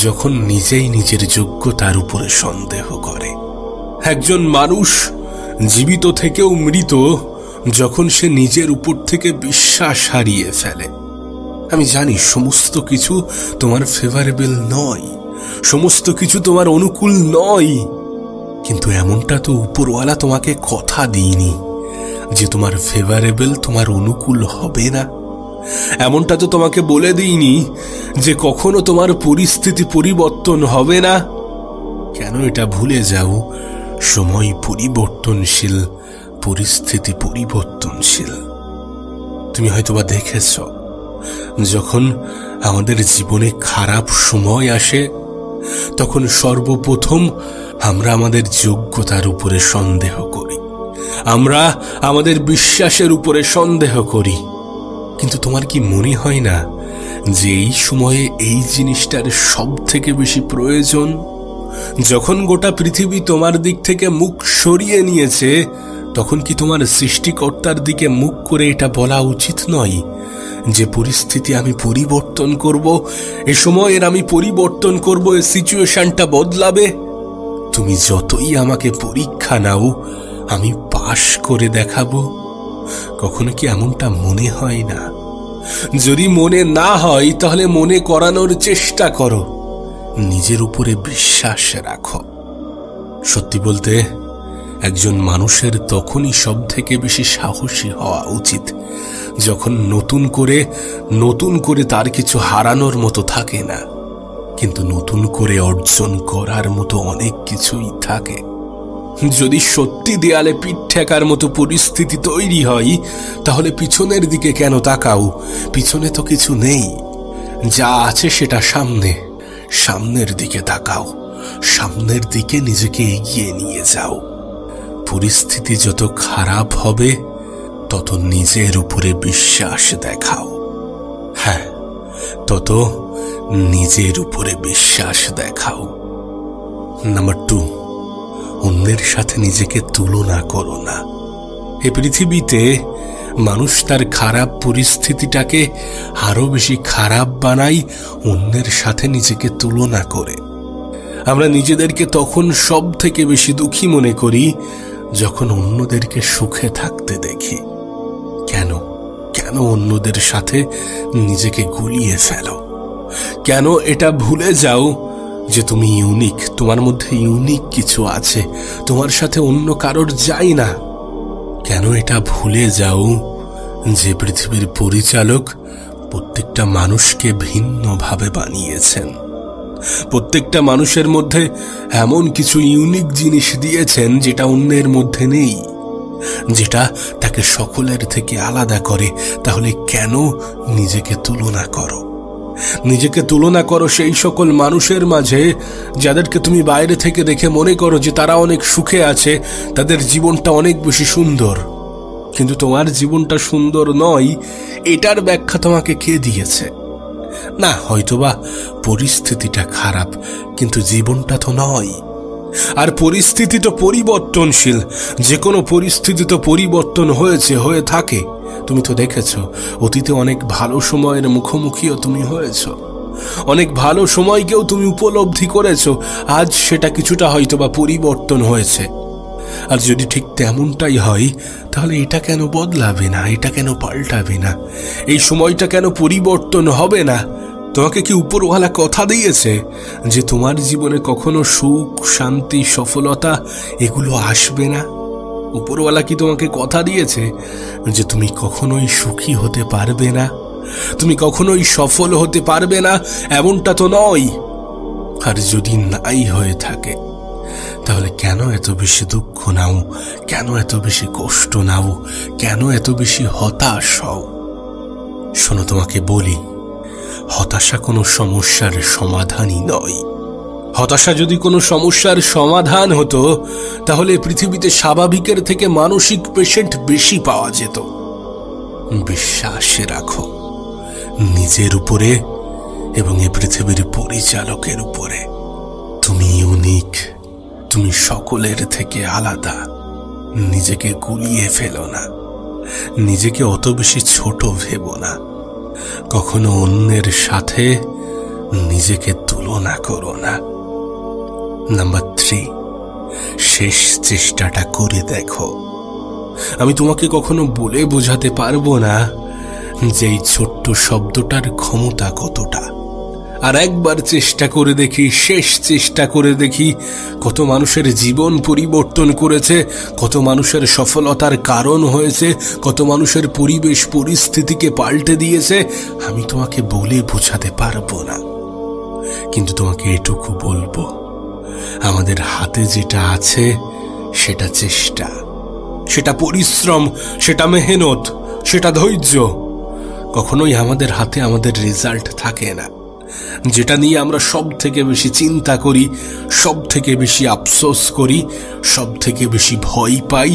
যখন নিজেই নিজের যোগ্যতার উপরে সন্দেহ করে। একজন মানুষ জীবিত থেকেও মৃত যখন সে নিজের উপর থেকে বিশ্বাস হারিয়ে ফেলে। আমি জানি সমস্ত কিছু তোমার ফেভারেবল নয়, সমস্ত কিছু তোমার অনুকূল নয়, কিন্তু এমনটা তো উপরওয়ালা তোমাকে কথা দিইনি যে তোমার ফেভারেবল, তোমার অনুকূল হবে না। এমনটা তো তোমাকে বলে দিইনি যে কখনো তোমার পরিস্থিতি পরিবর্তন হবে না। কেন এটা ভুলে যাও? সময় পরিবর্তনশীল, পরিস্থিতি পরিবর্তনশীল। তুমি হয়তোবা দেখেছ, যখন আমাদের জীবনে খারাপ সময় আসে তখন সর্বপ্রথম আমরা আমাদের যোগ্যতার উপরে সন্দেহ করি, আমরা আমাদের বিশ্বাসের উপরে সন্দেহ করি। কিন্তু তোমার কি মনে হয় না যে এই সময়ে এই জিনিসটার সব থেকে বেশি প্রয়োজন? যখন গোটা পৃথিবী তোমার দিক থেকে মুখ সরিয়ে নিয়েছে, তখন কি তোমার সৃষ্টিকর্তার দিকে মুখ করে এটা বলা উচিত নয় যে পরিস্থিতি আমি পরিবর্তন করব, এ সময়ের আমি পরিবর্তন করব, এই সিচুয়েশনটা বদলাবে? তুমি যতই আমাকে পরীক্ষা নাও, আমি পাশ করে দেখাবো। কখনো কি এমনটা মনে হয় না? যদি মনে না হয় তাহলে মনে করানোর চেষ্টা করো, নিজের উপরে বিশ্বাস রাখো। সত্যি বলতে, একজন মানুষের তখনই সব থেকে বেশি সাহসী হওয়া উচিত যখন নতুন করে তার কিছু হারানোর মতো থাকে না, কিন্তু নতুন করে অর্জন করার মতো অনেক কিছুই থাকে। যদি সত্যি দেয়ালে পিঠ ঠেকার মতো পরিস্থিতি তৈরি হয়, তাহলে পিছনের দিকে কেন তাকাও? পিছনে তো কিছু নেই। যা আছে সেটা সামনের দিকে তাকাও, সামনের দিকে নিজেকে এগিয়ে নিয়ে যাও। পরিস্থিতি যত খারাপ হবে তত নিজের উপরে বিশ্বাস দেখাও। হ্যাঁ, তত নিজের উপরে বিশ্বাস দেখাও। নাম্বার 2, অন্যের সাথে নিজেকে তুলনা করো না। এ পৃথিবীতে মানুষ তার খারাপ পরিস্থিতিটাকে আরো বেশি খারাপ বানায় অন্যের সাথে নিজেকে তুলনা করে। আমরা নিজেদেরকে তখন সব থেকে বেশি দুঃখী মনে করি যখন অন্যদেরকে সুখে থাকতে দেখি। কেন অন্যদের সাথে নিজেকে গুলিয়ে ফেলো? কেন এটা ভুলে যাও যে তুমি ইউনিক, তোমার মধ্যে ইউনিক কিছু আছে, তোমার সাথে অন্য কারোর যায় না? কেন এটা ভুলে যাও যে পৃথিবীর পরিচালক প্রত্যেকটা মানুষকে ভিন্নভাবে বানিয়েছেন? প্রত্যেকটা মানুষের মধ্যে এমন কিছু ইউনিক জিনিস দিয়েছেন যেটা অন্যের মধ্যে নেই, যেটা তাকে সকলের থেকে আলাদা করে। তাহলে কেন নিজেকে তুলনা করো? নিজেকে তুলনা করো সেই সকল মানুষের মাঝে যাদেরকে তুমি বাইরে থেকে দেখে মনে করো যে তারা অনেক সুখে আছে, তাদের জীবনটা অনেক বেশি সুন্দর। কিন্তু তোমার জীবনটা সুন্দর নয়, এটার ব্যাখ্যা তোমাকে কে দিয়েছে? না, হয়তোবা পরিস্থিতিটা খারাপ, কিন্তু জীবনটা তো নয়। আর পরিস্থিতি তো পরিবর্তনশীল, যে কোনো পরিস্থিতি তো পরিবর্তন হয়ে থাকে। তুমি তো দেখেছো, অতীতে অনেক ভালো সময়ের মুখোমুখিও তুমি হয়েছো, অনেক ভালো সময়কেও তুমি উপলব্ধি করেছো। আজ সেটা কিছুটা হয়তোবা পরিবর্তন হয়েছে। আর যদি ঠিক তেমনটাই হয়, তাহলে এটা কেন বদলাবে না? এটা কেন পাল্টাবে না? এই সময়টা কেন পরিবর্তন হবে না? তোমাকে কি উপরওয়ালা কথা দিয়েছে যে তোমার জীবনে কখনো সুখ, শান্তি, সফলতা এগুলো আসবে না? উপরওয়ালা কি তোমাকে কথা দিয়েছে যে তুমি কখনোই সুখী হতে পারবে না, তুমি কখনোই সফল হতে পারবে না? এমনটা তো নয়। আর যদি নাই হয়ে থাকে, তাহলে কেন এত বেশি দুঃখ নাও? কেন এত বেশি কষ্ট নাও? কেন এত বেশি হতাশ হও? শোনো, তোমাকে বলি, হতাশা কোনো সমস্যার সমাধানই নয়। হতাশা যদি কোনো সমস্যার সমাধান হতো, তাহলে পৃথিবীতে স্বাভাবিকের থেকে মানসিক পেশেন্ট বেশি পাওয়া যেত। বিশ্বাস রাখো নিজের উপরে এবং এই পৃথিবীর পরিচালকের উপরে। তুমি ইউনিক, তুমি সকলের থেকে আলাদা। নিজেকে গুলিয়ে ফেলো না, নিজেকে অত বেশি ছোট ভেবো না। কখনো অন্যের সাথে নিজেকে তুলনা করো না। নাম্বার 3, শেষ চেষ্টাটা করে দেখো। আমি তোমাকে কখনো বলে বোঝাতে পারবো না যে এই ছোট্ট শব্দটার ক্ষমতা কতটা। আর একবার চেষ্টা করে দেখি, শেষ চেষ্টা করে দেখি, কত মানুষের জীবন পরিবর্তন করেছে, কত মানুষের সফলতার কারণ হয়েছে, কত মানুষের পরিবেশ পরিস্থিতিকে পাল্টে দিয়েছে। আমি তোমাকে বলে বোঝাতে পারবো না, কিন্তু তোমাকে এটুকু বলবো, আমাদের হাতে যেটা আছে সেটা চেষ্টা, সেটা পরিশ্রম, সেটা মেহনত, সেটা ধৈর্য। কখনোই আমাদের হাতে আমাদের রেজাল্ট থাকে না। যেটা নিয়ে আমরা সব থেকে বেশি চিন্তা করি, সব থেকে বেশি আফসোস করি, সব থেকে বেশি ভয় পাই,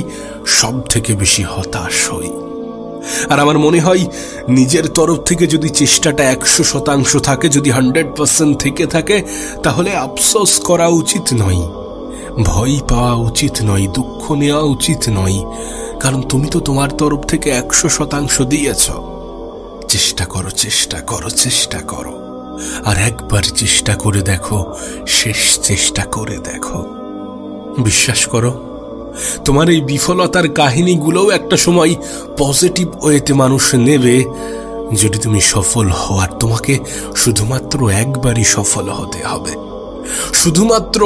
সব থেকে বেশি হতাশ হই। আর আমার মনে হয় নিজের তরফ থেকে যদি চেষ্টাটা 100% থাকে, যদি 100% থেকে থাকে, তাহলে আফসোস করা উচিত নয়, ভয় পাওয়া উচিত নয়, দুঃখ নেওয়া উচিত নয়। কারণ তুমি তো তোমার তরফ থেকে 100% দিয়েছ। চেষ্টা করো, চেষ্টা করো, চেষ্টা করো। আর একবার চেষ্টা করে দেখো, শেষ চেষ্টা করে দেখো। বিশ্বাস করো, তোমার এই বিফলতার কাহিনীগুলোও একটা সময় পজিটিভ ওয়েতে মানুষ নেবে। যদি তুমি সফল হও, আর তোমাকে শুধুমাত্র একবারই সফল হতে হবে, শুধুমাত্র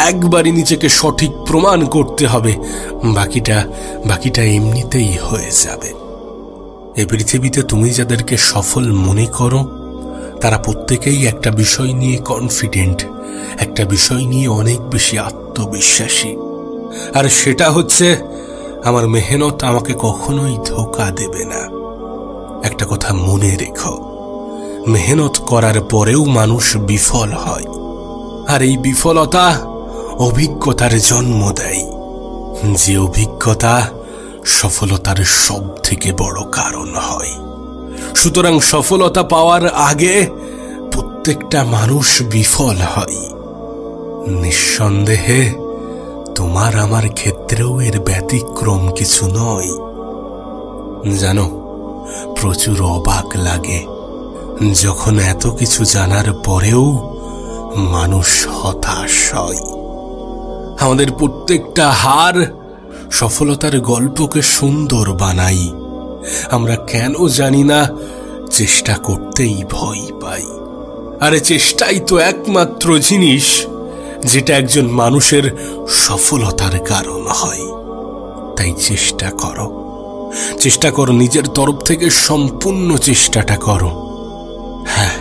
একবারই নিজেকে সঠিক প্রমাণ করতে হবে। বাকিটা এমনিতেই হয়ে যাবে। এই পৃথিবীতে তুমি যাদেরকে সফল মনে করো, তারা প্রত্যেকেই একটা বিষয় নিয়ে কনফিডেন্ট, একটা বিষয় নিয়ে অনেক বেশি আত্মবিশ্বাসী। আর সেটা হচ্ছে, আমার মেহনত আমাকে কখনোই ধোঁকা দেবে না। একটা কথা মনে রেখো, মেহনত করার পরেও মানুষ বিফল হয়, আর এই বিফলতা অভিজ্ঞতার জন্ম দেয়, যে অভিজ্ঞতা সফলতার সব থেকে বড় কারণ হয়। সুতরাং সফলতা পাওয়ার আগে প্রত্যেকটা মানুষ বিফল হয়। নিঃসন্দেহে তোমার আমার ক্ষেত্রেও এর ব্যতিক্রম কিছু নয়। জানো, প্রচুর অবাক লাগে যখন এত কিছু জানার পরেও মানুষ হতাশ হয়। আমাদের প্রত্যেকটা হার সফলতার গল্পকে সুন্দর বানাই। আমরা কেন জানি না, চেষ্টা করতেই ভয় পাই। আরে চেষ্টাই তো একমাত্র জিনিস যেটা একজন মানুষের সফলতার কারণ হয়। তাই চেষ্টা করো, চেষ্টা করো, নিজের তরফ থেকে সম্পূর্ণ চেষ্টাটা করো। হ্যাঁ,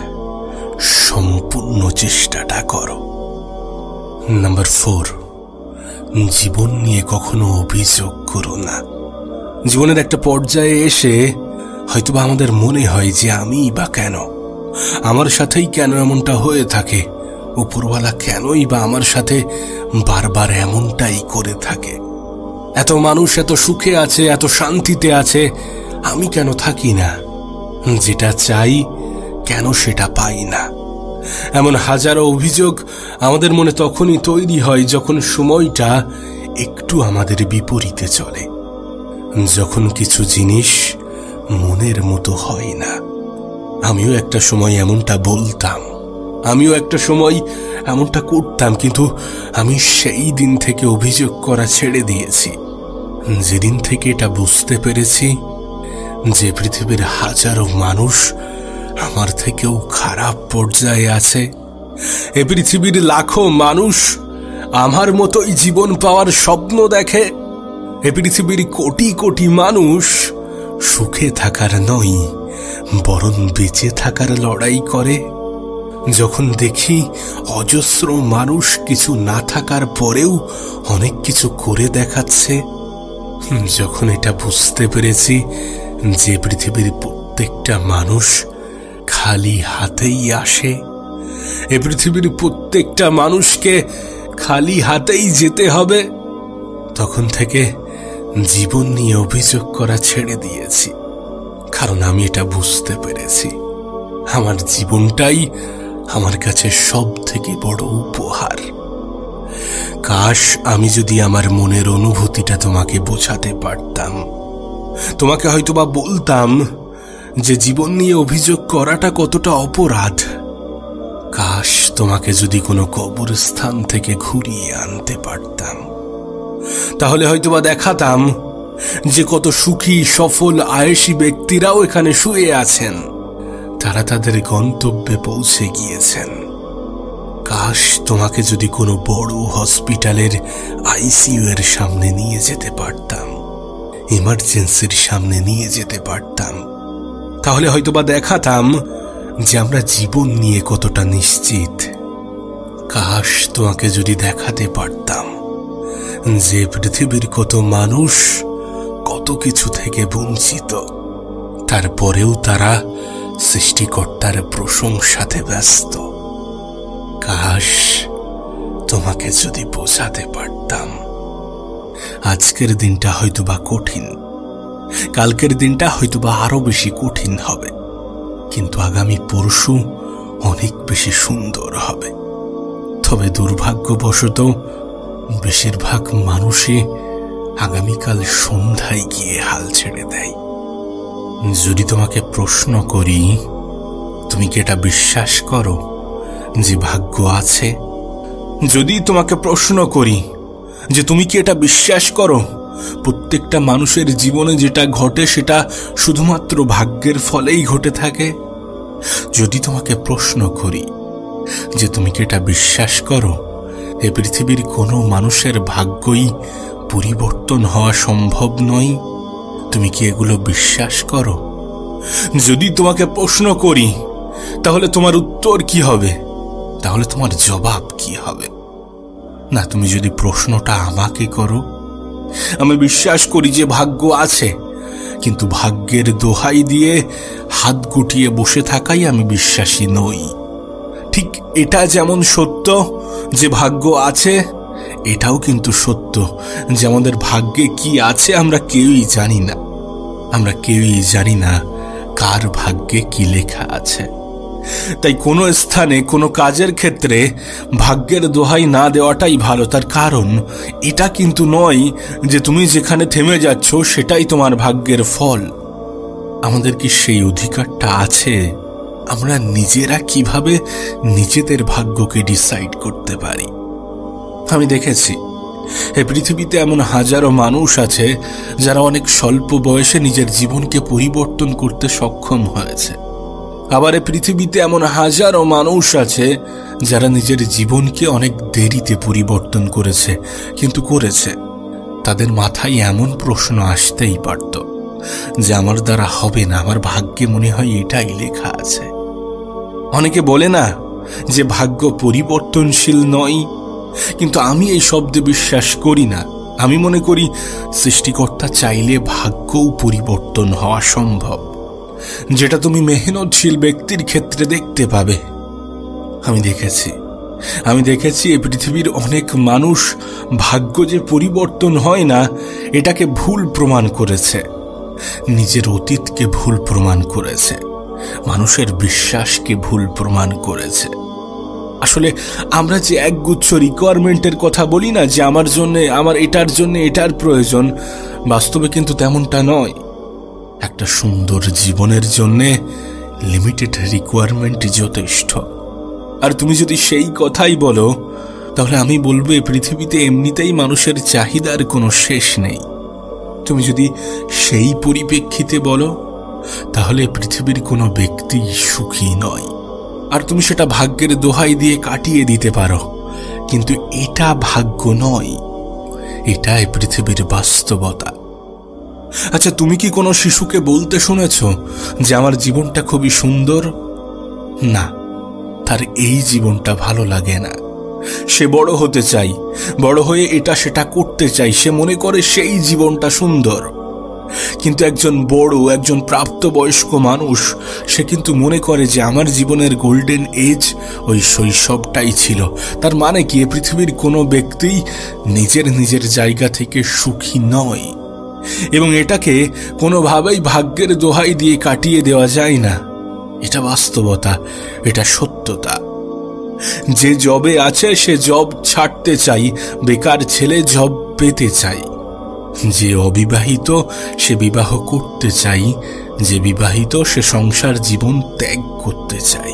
সম্পূর্ণ চেষ্টাটা করো। নাম্বার 4, জীবন নিয়ে কখনো অভিযোগ করো না। জীবনের একটা পর্যায়ে এসে হয়তোবা আমাদের মনে হয় যে আমি বা কেন, আমার সাথেই কেন এমনটা হয়ে থাকে, উপরওয়ালা কেনই বা আমার সাথে বারবার এমনটাই করে থাকে। এত মানুষ এত সুখে আছে, এত শান্তিতে আছে, আমি কেন থাকি না? যেটা চাই কেন সেটা পাই না? এমন হাজারো অভিযোগ আমাদের মনে তখনই তৈরি হয় যখন সময়টা একটু আমাদের বিপরীতে চলে, যখন কিছু জিনিস মনের মতো হয় না। আমিও একটা সময় এমনটা বলতাম, আমিও একটা সময় এমনটা করতাম, কিন্তু আমি সেই দিন থেকে অভিযোগ করা ছেড়ে দিয়েছি। যেদিন থেকে এটা বুঝতে পেরেছি যে পৃথিবীর হাজারো মানুষ আমার থেকেও খারাপ পর্যায়ে আছে, এ পৃথিবীর লাখো মানুষ আমার মতোই জীবন পাওয়ার স্বপ্ন দেখে, এ পৃথিবীর কোটি কোটি মানুষ সুখে থাকার নয় বরং বেঁচে থাকার লড়াই করে, যখন দেখি অজস্র মানুষ কিছু না থাকার পরেও অনেক কিছু করে দেখাচ্ছে, যখন এটা বুঝতে পেরেছি যে পৃথিবীর প্রত্যেকটা মানুষ খালি হাতেই আসে, এ পৃথিবীর প্রত্যেকটা মানুষকে খালি হাতেই যেতে হবে, তখন থেকে জীবন নিয়ে অভিযোগ করা ছেড়ে দিয়েছি। কারণ আমি এটা বুঝতে পেরেছি আমার জীবনটাই আমার কাছে সব থেকে বড় উপহার। কাশ আমি যদি আমার মনের অনুভূতিটা তোমাকে বোঝাতে পারতাম, তোমাকে হয়তোবা বলতাম যে জীবন নিয়ে অভিযোগ করাটা কতটা অপরাধ। কাশ তোমাকে যদি কোনো কবরস্থান থেকে ঘুরিয়ে আনতে পারতাম, তাহলে হয়তোবা দেখাতাম যে কত সুখী সফল আয়েশী ব্যক্তিরাও এখানে শুয়ে আছেন, তারা তাদের গন্তব্যে পৌঁছে গিয়েছেন। কাশ তোমাকে যদি কোনো বড় হসপিটালের আইসিইউ এর সামনে নিয়ে যেতে পারতাম, ইমার্জেন্সির সামনে নিয়ে যেতে পারতাম, তাহলে হয়তোবা দেখাতাম যে আমরা জীবন নিয়ে কতটা নিশ্চিত। কাশ তোমাকে যদি দেখাতে পারতাম যে পৃথিবীর কত মানুষ কত কিছু থেকে বঞ্চিত, তারপরেও তারা সৃষ্টিকর্তার প্রশংসাতে ব্যস্ত। কাশ তোমাকে যদি বোঝাতে পারতাম আজকের দিনটা হয়তোবা কঠিন, কালকের দিনটা হয়তোবা আরো বেশি কঠিন হবে, কিন্তু আগামী পরশু অনেক বেশি সুন্দর হবে। তবে দুর্ভাগ্যবশত বেশিরভাগ মানুষই আগামীকাল সন্ধ্যায় গিয়ে হাল ছেড়ে দেয়। যদি তোমাকে প্রশ্ন করি, তুমি কি এটা বিশ্বাস করো যে ভাগ্য আছে? যদি তোমাকে প্রশ্ন করি যে তুমি কি এটা বিশ্বাস করো প্রত্যেকটা মানুষের জীবনে যেটা ঘটে সেটা শুধুমাত্র ভাগ্যের ফলেই ঘটে থাকে? যদি তোমাকে প্রশ্ন করি যে তুমি কি এটা বিশ্বাস করো এ পৃথিবীর কোনো মানুষের ভাগ্যই পরিবর্তন হওয়া সম্ভব নয়, তুমি কি এগুলো বিশ্বাস করো? যদি তোমাকে প্রশ্ন করি তাহলে তোমার উত্তর কি হবে? তাহলে তোমার জবাব কি হবে? না, তুমি যদি প্রশ্নটা আমাকে করো, আমি বিশ্বাস করি যে ভাগ্য আছে, কিন্তু ভাগ্যের দোহাই দিয়ে হাত গুটিয়ে বসে থাকাই আমি বিশ্বাসী নই। ঠিক এটা যেমন সত্য যে ভাগ্য আছে, এটাও কিন্তু সত্য যে আমাদের ভাগ্যে কি আছে আমরা কেউই জানি না। আমরা কেউই জানি না কার ভাগ্যে কি লেখা আছে। তাই কোনো স্থানে কোনো কাজের ক্ষেত্রে ভাগ্যের দোহাই না দেওয়াটাই ভালো। তার কারণ এটা কিন্তু নয় যে তুমি যেখানে থেমে যাচ্ছ সেটাই তোমার ভাগ্যের ফল। আমাদের কি সেই অধিকারটা আছে? আমরা নিজেরা কিভাবে নিজেদের ভাগ্যকে ডিসাইড করতে পারি? আমি দেখেছি এই পৃথিবীতে এমন হাজারো মানুষ আছে যারা অনেক স্বল্প বয়সে নিজের জীবনকে পরিবর্তন করতে সক্ষম হয়েছে। আবার এই পৃথিবীতে এমন হাজারো মানুষ আছে যারা নিজের জীবনকে অনেক দেরিতে পরিবর্তন করেছে, কিন্তু করেছে। তাদের মাথায় এমন প্রশ্ন আসতেই পারত যে আমার দ্বারা হবে না, আমার ভাগ্যে মনে হয় এটাই লেখা আছে। অনেকে বলে না যে ভাগ্য পরিবর্তনশীল নয়, কিন্তু আমি এই শব্দে বিশ্বাস করি না। আমি মনে করি সৃষ্টিকর্তা চাইলে ভাগ্যও পরিবর্তন হওয়া সম্ভব, যেটা তুমি মেহনতশীল ব্যক্তির ক্ষেত্রে দেখতে পাবে। আমি দেখেছি এই পৃথিবীর অনেক মানুষ ভাগ্য যে পরিবর্তন হয় না এটাকে ভুল প্রমাণ করেছে, নিজের অতীতকে ভুল প্রমাণ করেছে, মানুষের বিশ্বাসকে ভুল প্রমাণ করেছে। আসলে আমরা যে একগুচ্ছ রিকোয়ারমেন্টের কথা বলি না যে আমার এটার জন্য এটার প্রয়োজন, বাস্তবে কিন্তু তেমনটা নয়। একটা সুন্দর জীবনের জন্য লিমিটেড রিকোয়ারমেন্ট যথেষ্ট। আর তুমি যদি সেই কথাই বলো তাহলে আমি বলবো এই পৃথিবীতে এমনিতেই মানুষের চাহিদার কোনো শেষ নেই। তুমি যদি সেই পরিপ্রেক্ষিতে বলো তাহলে পৃথিবীর কোনো ব্যক্তি সুখী নয়। আর তুমি সেটা ভাগ্যের দোহাই দিয়ে কাটিয়ে দিতে পারো, কিন্তু এটা ভাগ্য নয়, এটাই পৃথিবীর বাস্তবতা। আচ্ছা, তুমি কি কোনো শিশুকে বলতে শুনেছ যে আমার জীবনটা খুবই সুন্দর? না, তার এই জীবনটা ভালো লাগে না। সে বড় হতে চাই, বড় হয়ে এটা সেটা করতে চাই, সে মনে করে সেই জীবনটা সুন্দর। কিন্তু একজন প্রাপ্তবয়স্ক মানুষ সে কিন্তু মনে করে যে আমার জীবনের গোল্ডেন এজ ওই শৈশবটাই ছিল। তার মানে কি পৃথিবীর কোনো ব্যক্তি নিজের জায়গা থেকে সুখী নয়, এবং এটাকে কোনোভাবেই ভাগ্যের দোহাই দিয়ে কাটিয়ে দেওয়া যায় না। এটা বাস্তবতা, এটা সত্যতা। যে জবে আছে সে জব ছাড়তে চাই, বেকার ছেলে জব পেতে চাই। যে অবিবাহিত সে বিবাহ করতে চাই, যে বিবাহিত সে সংসার জীবন ত্যাগ করতে চাই।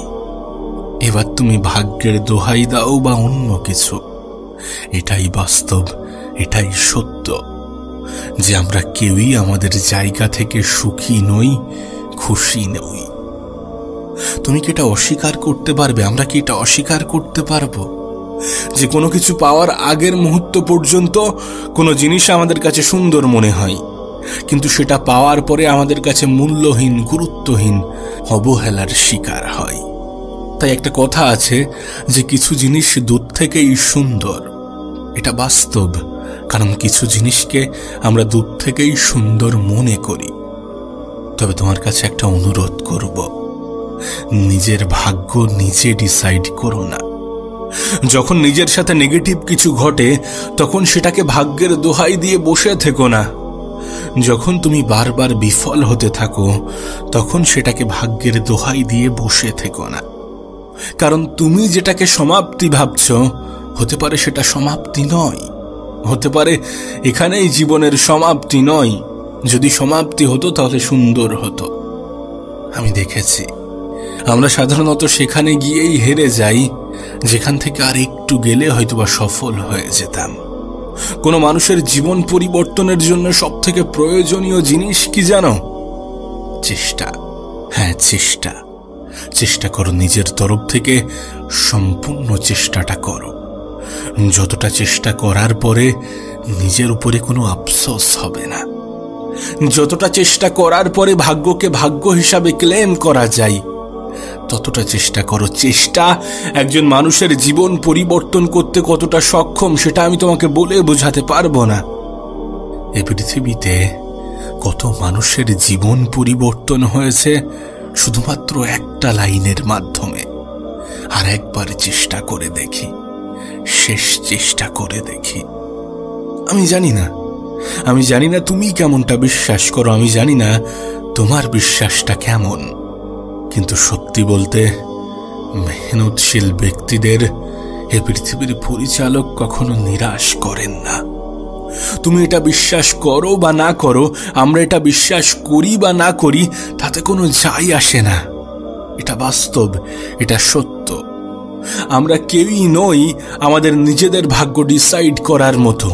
এবার তুমি ভাগ্যের দোহাই দাও বা অন্য কিছু, এটাই বাস্তব, এটাই সত্য যে আমরা কেউই আমাদের জায়গা থেকে সুখী নই, খুশি নই। তুমি কি এটা অস্বীকার করতে পারবে? আমরা কি এটা অস্বীকার করতে পারবো যে কোনো কিছু পাওয়ার আগের মুহূর্ত পর্যন্ত কোনো জিনিস আমাদের কাছে সুন্দর মনে হয়, কিন্তু সেটা পাওয়ার পরে আমাদের কাছে মূল্যহীন, গুরুত্বহীন, অবহেলার শিকার হয়? তাই একটা কথা আছে যে কিছু জিনিস দূর থেকেই সুন্দর। এটা বাস্তব, কারণ কিছু জিনিসকে আমরা দূর থেকেই সুন্দর মনে করি। তবে তোমার কাছে একটা অনুরোধ করব, নিজের ভাগ্য নিজে ডিসাইড করো না। যখন নিজের সাথে নেগেটিভ কিছু ঘটে তখন সেটাকে ভাগ্যের দোহাই দিয়ে বসে থেকো না। যখন তুমি বারবার বিফল হতে থাকো তখন সেটাকে ভাগ্যের দোহাই দিয়ে বসে থেকো না। কারণ তুমি যেটাকে সমাপ্তি ভাবছ, হতে পারে সেটা সমাপ্তি নয়, হতে পারে এখানেই জীবনের সমাপ্তি নয়। যদি সমাপ্তি হতো তাহলে সুন্দর হতো। আমি দেখেছি আমরা সাধারণত সেখানে গিয়েই হেরে যাই যেখান থেকে আর একটু গেলে হয়তোবা সফল হয়ে যেতাম। কোনো মানুষের জীবন পরিবর্তনের জন্য সবথেকে প্রয়োজনীয় জিনিস কি জানো? চেষ্টা। হ্যাঁ, চেষ্টা করো। নিজের তরফ থেকে সম্পূর্ণ চেষ্টাটা করো। যতটা চেষ্টা করার পরে নিজের উপরে কোনো আফসোস হবে না। যতটা চেষ্টা করার পরে ভাগ্যকে ভাগ্য হিসাবে ক্লেম করা যায়, ততটা চেষ্টা করো। চেষ্টা একজন মানুষের জীবন পরিবর্তন করতে কতটা সক্ষম সেটা আমি তোমাকে বলে বোঝাতে পারবো না। এই পৃথিবীতে কত মানুষের জীবন পরিবর্তন হয়েছে শুধুমাত্র একটা লাইনের মাধ্যমে। আর একবার চেষ্টা করে দেখি, শেষ চেষ্টা করে দেখি। আমি জানি না তুমি কেমনটা বিশ্বাস করো, আমি জানি না তোমার বিশ্বাসটা কেমন, কিন্তু সত্যি বলতে মেহনতশীল ব্যক্তিদের এ পৃথিবীর পরিচালক কখনো নিরাশ করেন না। তুমি এটা বিশ্বাস করো বা না করো, আমরা এটা বিশ্বাস করি বা না করি, তাতে কোনো যায় আসে না। এটা বাস্তব, এটা সত্য। আমরা কেউই নই আমাদের নিজেদের ভাগ্য ডিসাইড করার মতো।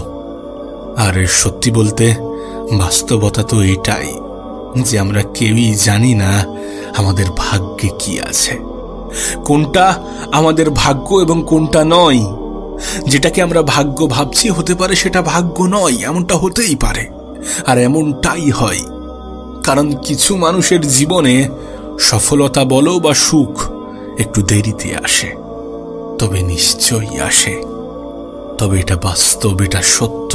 আর সত্যি বলতে বাস্তবতা তো এটাই যে আমরা কেউই জানি না আমাদের ভাগ্যে কি আছে, কোনটা আমাদের ভাগ্য এবং কোনটা নয়। যেটাকে আমরা ভাগ্য ভাবছি হতে পারে সেটা ভাগ্য নয়, এমনটা হতেই পারে। আর এমনটাই হয়, কারণ কিছু মানুষের জীবনে সফলতা বলো বা সুখ একটু দেরিতে আসে, তবে নিশ্চয়ই আসে। তবে এটা বাস্তব, এটা সত্য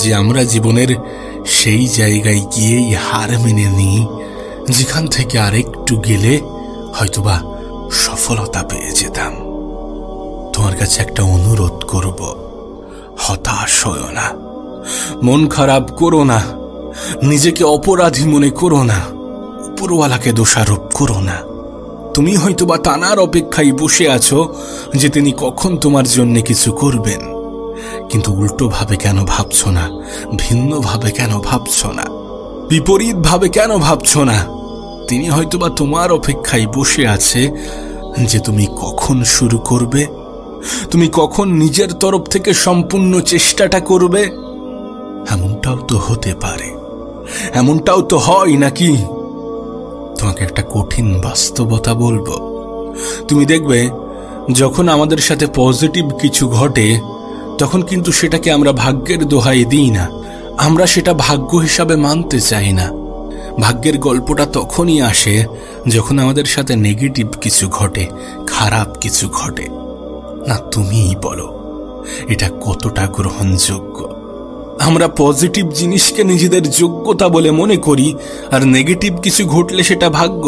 যে আমরা জীবনের সেই জায়গায় গিয়েই হার মেনে নিই যেখান থেকে আরেকটু গেলে হয়তোবা সফলতা পেয়ে যেতাম। তোমার কাছে একটা অনুরোধ করব, হতাশ হয়ো না, মন খারাপ করো না, নিজেকে অপরাধী মনে করো না, উপরওয়ালাকে দোষারোপ করো না। তুমি হয়তোবা তানার অপেক্ষায় বসে আছো যে তিনি কখন তোমার জন্য কিছু করবেন, কিন্তু উল্টো ভাবে কেন ভাবছো না? ভিন্ন ভাবে কেন ভাবছো না? বিপরীত ভাবে কেন ভাবছো না? তিনি হয়তোবা তোমার অপেক্ষায় বসে আছে যে তুমি কখন শুরু করবে, তুমি কখন নিজের তরফ থেকে সম্পূর্ণ চেষ্টাটা করবে। এমনটাও তো হতে পারে, এমনটাও তো হয় নাকি? তোমাকে একটা কঠিন বাস্তবতা বলবো। তুমি দেখবে যখন আমাদের সাথে পজিটিভ কিছু ঘটে তখন কিন্তু সেটাকে আমরা ভাগ্যের দোহাই দিই না, আমরা সেটা ভাগ্য হিসাবে মানতে চাই না। ভাগ্যের গল্পটা তখনই আসে যখন আমাদের সাথে নেগেটিভ কিছু ঘটে, খারাপ কিছু ঘটে। না তুমিই বলো এটা কতটা গ্রহণযোগ্য? আমরা পজিটিভ জিনিসকে নিজেদের যোগ্যতা বলে মনে করি, আর নেগেটিভ কিছু ঘটলে সেটা ভাগ্য।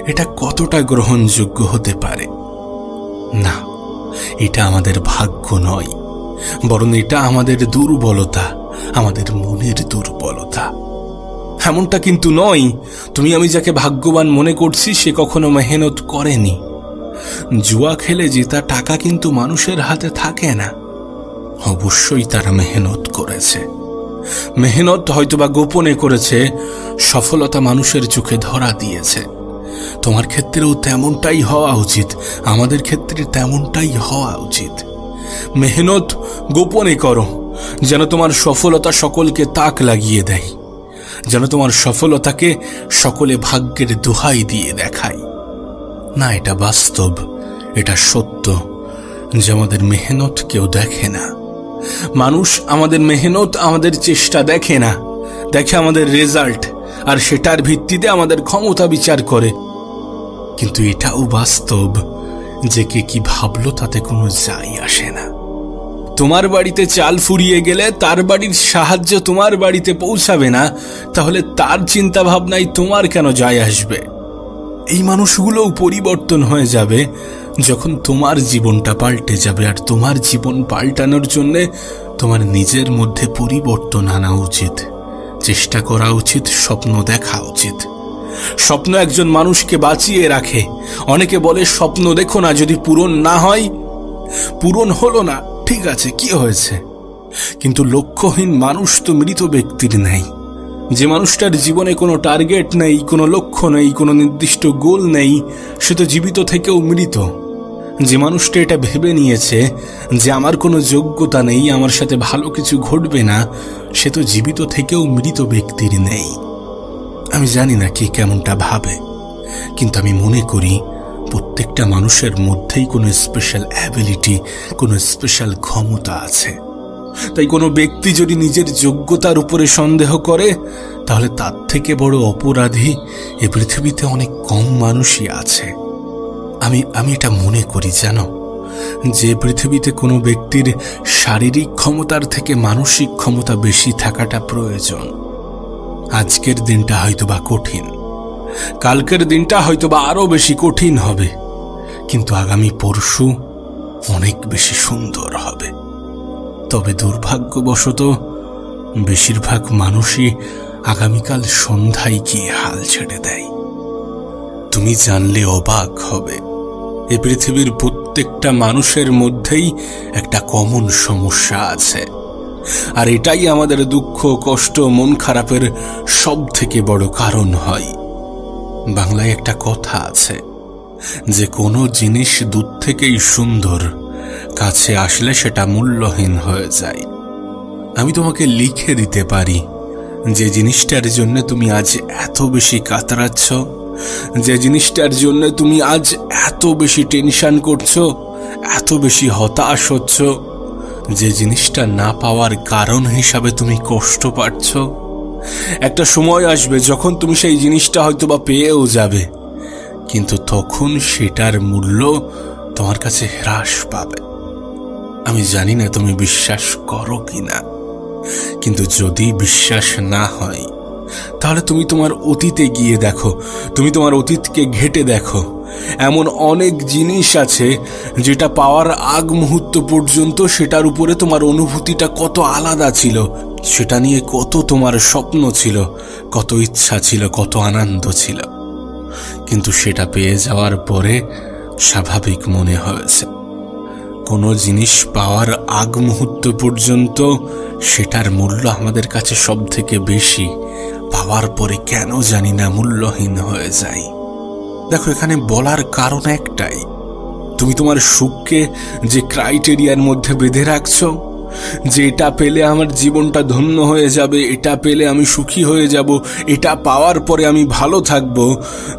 এটা কতটা গ্রহণযোগ্য হতে পারে? না, এটা আমাদের ভাগ্য নয়, বরং এটা আমাদের দুর্বলতা, আমাদের মনের দুর্বলতা। এমনটা কিন্তু নয় তুমি আমি যাকে ভাগ্যবান মনে করছি সে কখনো মেহনত করেনি। জুয়া খেলে জেতা টাকা কিন্তু মানুষের হাতে থাকে না, অবশ্যই তারা মেহনত করেছে। মেহনত হয়তোবা গোপনে করেছে, সফলতা মানুষের চোখে ধরা দিয়েছে। তোমার ক্ষেত্রেও তেমনটাই হওয়া উচিত, আমাদের ক্ষেত্রে তেমনটাই হওয়া উচিত। মেহনত গোপনে করো, যেন তোমার সফলতা সকলকে তাক লাগিয়ে দেয়, যেন তোমার সফলতাকে সকলে ভাগ্যের দোহাই দিয়ে দেখায়। না, এটা বাস্তব, এটা সত্য যে আমাদের মেহনত কেউ দেখে না। মানুষ আমাদের মেহনত, আমাদের চেষ্টা দেখে না, দেখে আমাদের রেজাল্ট, আর সেটার ভিত্তিতে আমাদের ক্ষমতা বিচার করে। কিন্তু এটাও বাস্তব যে কে কি ভাবলো তাতে কোনো যায় আসে না। তোমার বাড়িতে চাল ফুরিয়ে গেলে তার বাড়ির সাহায্য তোমার বাড়িতে পৌঁছাবে না, তাহলে তার চিন্তা ভাবনায় তোমার কেন যায় আসবে? এই মানুষগুলোও পরিবর্তন হয়ে যাবে যখন তোমার জীবনটা পাল্টে যাবে। আর তোমার জীবন পাল্টানোর জন্য তোমার নিজের মধ্যে পরিবর্তন আনা উচিত, চেষ্টা করা উচিত, স্বপ্ন দেখা উচিত। স্বপ্ন একজন মানুষকে বাঁচিয়ে রাখে। অনেকে বলে স্বপ্ন দেখো না, যদি পূরণ না হয়। পূরণ হলো না, ঠিক আছে, কি হয়েছে? কিন্তু লক্ষ্যহীন মানুষ তো মৃত ব্যক্তির নেই। যে মানুষটার জীবনে কোনো টার্গেট নেই, কোনো লক্ষ্য নেই, কোনো নির্দিষ্ট গোল নেই, সে তো জীবিত থেকেও মৃত। যে মানুষটা এটা ভেবে নিয়েছে যে আমার কোনো যোগ্যতা নেই, আমার সাথে ভালো কিছু ঘটবে না, সে তো জীবিত থেকেও মৃত ব্যক্তির নেই। আমি জানি না কে কেমনটা ভাবে, কিন্তু আমি মনে করি প্রত্যেকটা মানুষের মধ্যেই কোনো স্পেশাল অ্যাবিলিটি, কোনো স্পেশাল ক্ষমতা আছে। তাই কোনো ব্যক্তি যদি নিজের যোগ্যতার উপরে সন্দেহ করে, তাহলে তার থেকে বড় অপরাধী এ পৃথিবীতে অনেক কম মানুষই আছে। আমি এটা মনে করি জানো, যে পৃথিবীতে কোনো ব্যক্তির শারীরিক ক্ষমতার থেকে মানসিক ক্ষমতা বেশি থাকাটা প্রয়োজন। আজকের দিনটা হয়তোবা কঠিন, কালকের দিনটা হয়তোবা আরো বেশি কঠিন হবে, কিন্তু আগামী পরশু অনেক বেশি সুন্দর হবে। তবে দুর্ভাগ্যবশত বেশিরভাগ মানুষই আগামীকাল সন্ধ্যায় গিয়ে হাল ছেড়ে দেয়। তুমি জানলে অবাক হবে, এ পৃথিবীর প্রত্যেকটা মানুষের মধ্যেই একটা কমন সমস্যা আছে, আর এটাই আমাদের দুঃখ, কষ্ট, মন খারাপের সব থেকে বড় কারণ হয়। বাংলায় একটা কথা আছে যে কোনো জিনিস দূর থেকেই সুন্দর, কাছে আসলে সেটা মূল্যহীন হয়ে যায়। আমি তোমাকে লিখে দিতে পারি যে জিনিসটার জন্য তুমি আজ এত বেশি কাতরাচ্ছ, যে জিনিসটার জন্য তুমি আজ এত বেশি টেনশন করছো, এত বেশি হতাশ হচ্ছ, যে জিনিসটা না পাওয়ার কারণ হিসাবে তুমি কষ্ট পাচ্ছ, একটা সময় আসবে যখন তুমি সেই জিনিসটা হয়তোবা পেয়েও যাবে, কিন্তু তখন সেটার মূল্য তোমার কাছে হ্রাস পাবে। আমি জানি না তুমি বিশ্বাস করো কিনা, কিন্তু যদি বিশ্বাস না হয় তাহলে তুমি তোমার অতীতে গিয়ে দেখো, তুমি তোমার অতীতকে ঘেঁটে দেখো। এমন অনেক জিনিস আছে যেটা পাওয়ার আগ মুহূর্ত পর্যন্ত সেটার উপরে তোমার অনুভূতিটা কত আলাদা ছিল, সেটা নিয়ে কত তোমার স্বপ্ন ছিল, কত ইচ্ছা ছিল, কত আনন্দ ছিল, কিন্তু সেটা পেয়ে যাওয়ার পরে স্বাভাবিক মনে হয়েছে। কোনো জিনিস পাওয়ার আগ মুহূর্ত পর্যন্ত সেটার মূল্য আমাদের কাছে সব থেকে বেশি, পাওয়ার পরে কেন জানি না মূল্যহীন হয়ে যায়। দেখো, এখানে বলার কারণ একটাই, তুমি তোমার সুখকে যে ক্রাইটেরিয়ার মধ্যে বেঁধে রাখছো, যে এটা পেলে আমার জীবনটা ধন্য হয়ে যাবে, এটা পেলে আমি সুখী হয়ে যাব, এটা পাওয়ার পরে আমি ভালো থাকব,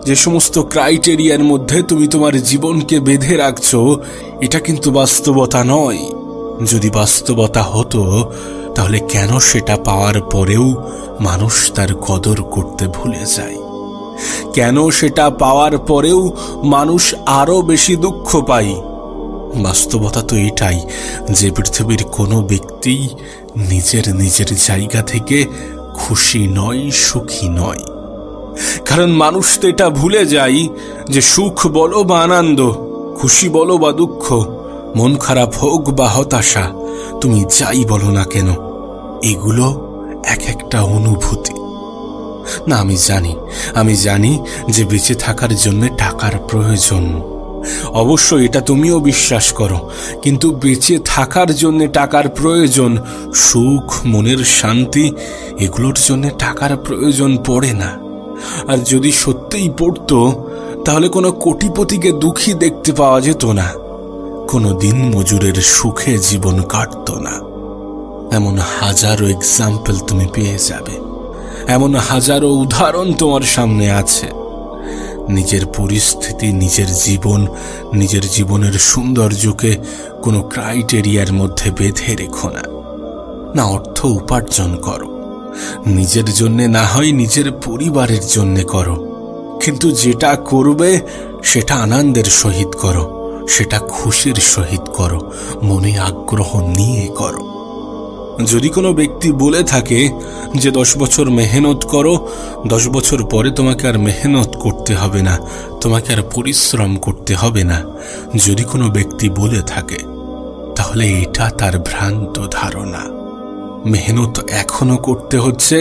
যে সমস্ত ক্রাইটেরিয়ার মধ্যে তুমি তোমার জীবনকে বেঁধে রাখছো, এটা কিন্তু বাস্তবতা নয়। যদি বাস্তবতা হতো তাহলে কেন সেটা পাওয়ার পরেও মানুষ তার কদর করতে ভুলে যায়? কেন সেটা পাওয়ার পরেও মানুষ আরো বেশি দুঃখ পায়? বাস্তবতা তো এটাই যে পৃথিবীর কোনো ব্যক্তি নিজের জায়গা থেকে খুশি নয়, সুখী নয়। কারণ মানুষ তো এটা ভুলে যায় যে সুখ বলো বা আনন্দ, খুশি বলো বা দুঃখ, মন খারাপ হোক বা হতাশা, তুমি যাই বলো না কেন, এগুলো এক একটা অনুভূতি। না, আমি জানি যে বেঁচে থাকার জন্য টাকার প্রয়োজন, অবশ্যই এটা তুমিও বিশ্বাস করো, কিন্তু বেঁচে থাকার জন্য টাকার প্রয়োজন, সুখ, মনের শান্তি, এগুলোর জন্য টাকার প্রয়োজন পড়ে না। আর যদি সত্যিই পড়তো তাহলে কোনো কোটিপতিকে দুঃখী দেখতে পাওয়া যেত না, কোনো দিন মজুরের সুখে জীবন কাটত না। এমন হাজারো এক্সাম্পল তুমি পেয়ে যাবে, এমন হাজারো উদাহরণ তোমার সামনে আছে। নিজের পরিস্থিতি, নিজের জীবন, নিজের জীবনের সৌন্দর্যকে কোনো ক্রাইটেরিয়ার মধ্যে বেঁধে রেখো না। না, অর্থ উপার্জন করো, নিজের জন্যে না হয় নিজের পরিবারের জন্যে করো, কিন্তু যেটা করবে সেটা আনন্দের সহিত করো, সেটা খুশির সহিত করো, মনে আগ্রহ নিয়ে করো। যদি কোনো ব্যক্তি বলে থাকে যে 10 বছর মেহনত করো, 10 বছর পরে তোমাকে আর মেহনত করতে হবে না, তোমাকে আর পরিশ্রম করতে হবে না, যদি কোনো ব্যক্তি বলে থাকে তাহলে এটা তার ভ্রান্ত ধারণা। মেহনত এখনো করতে হচ্ছে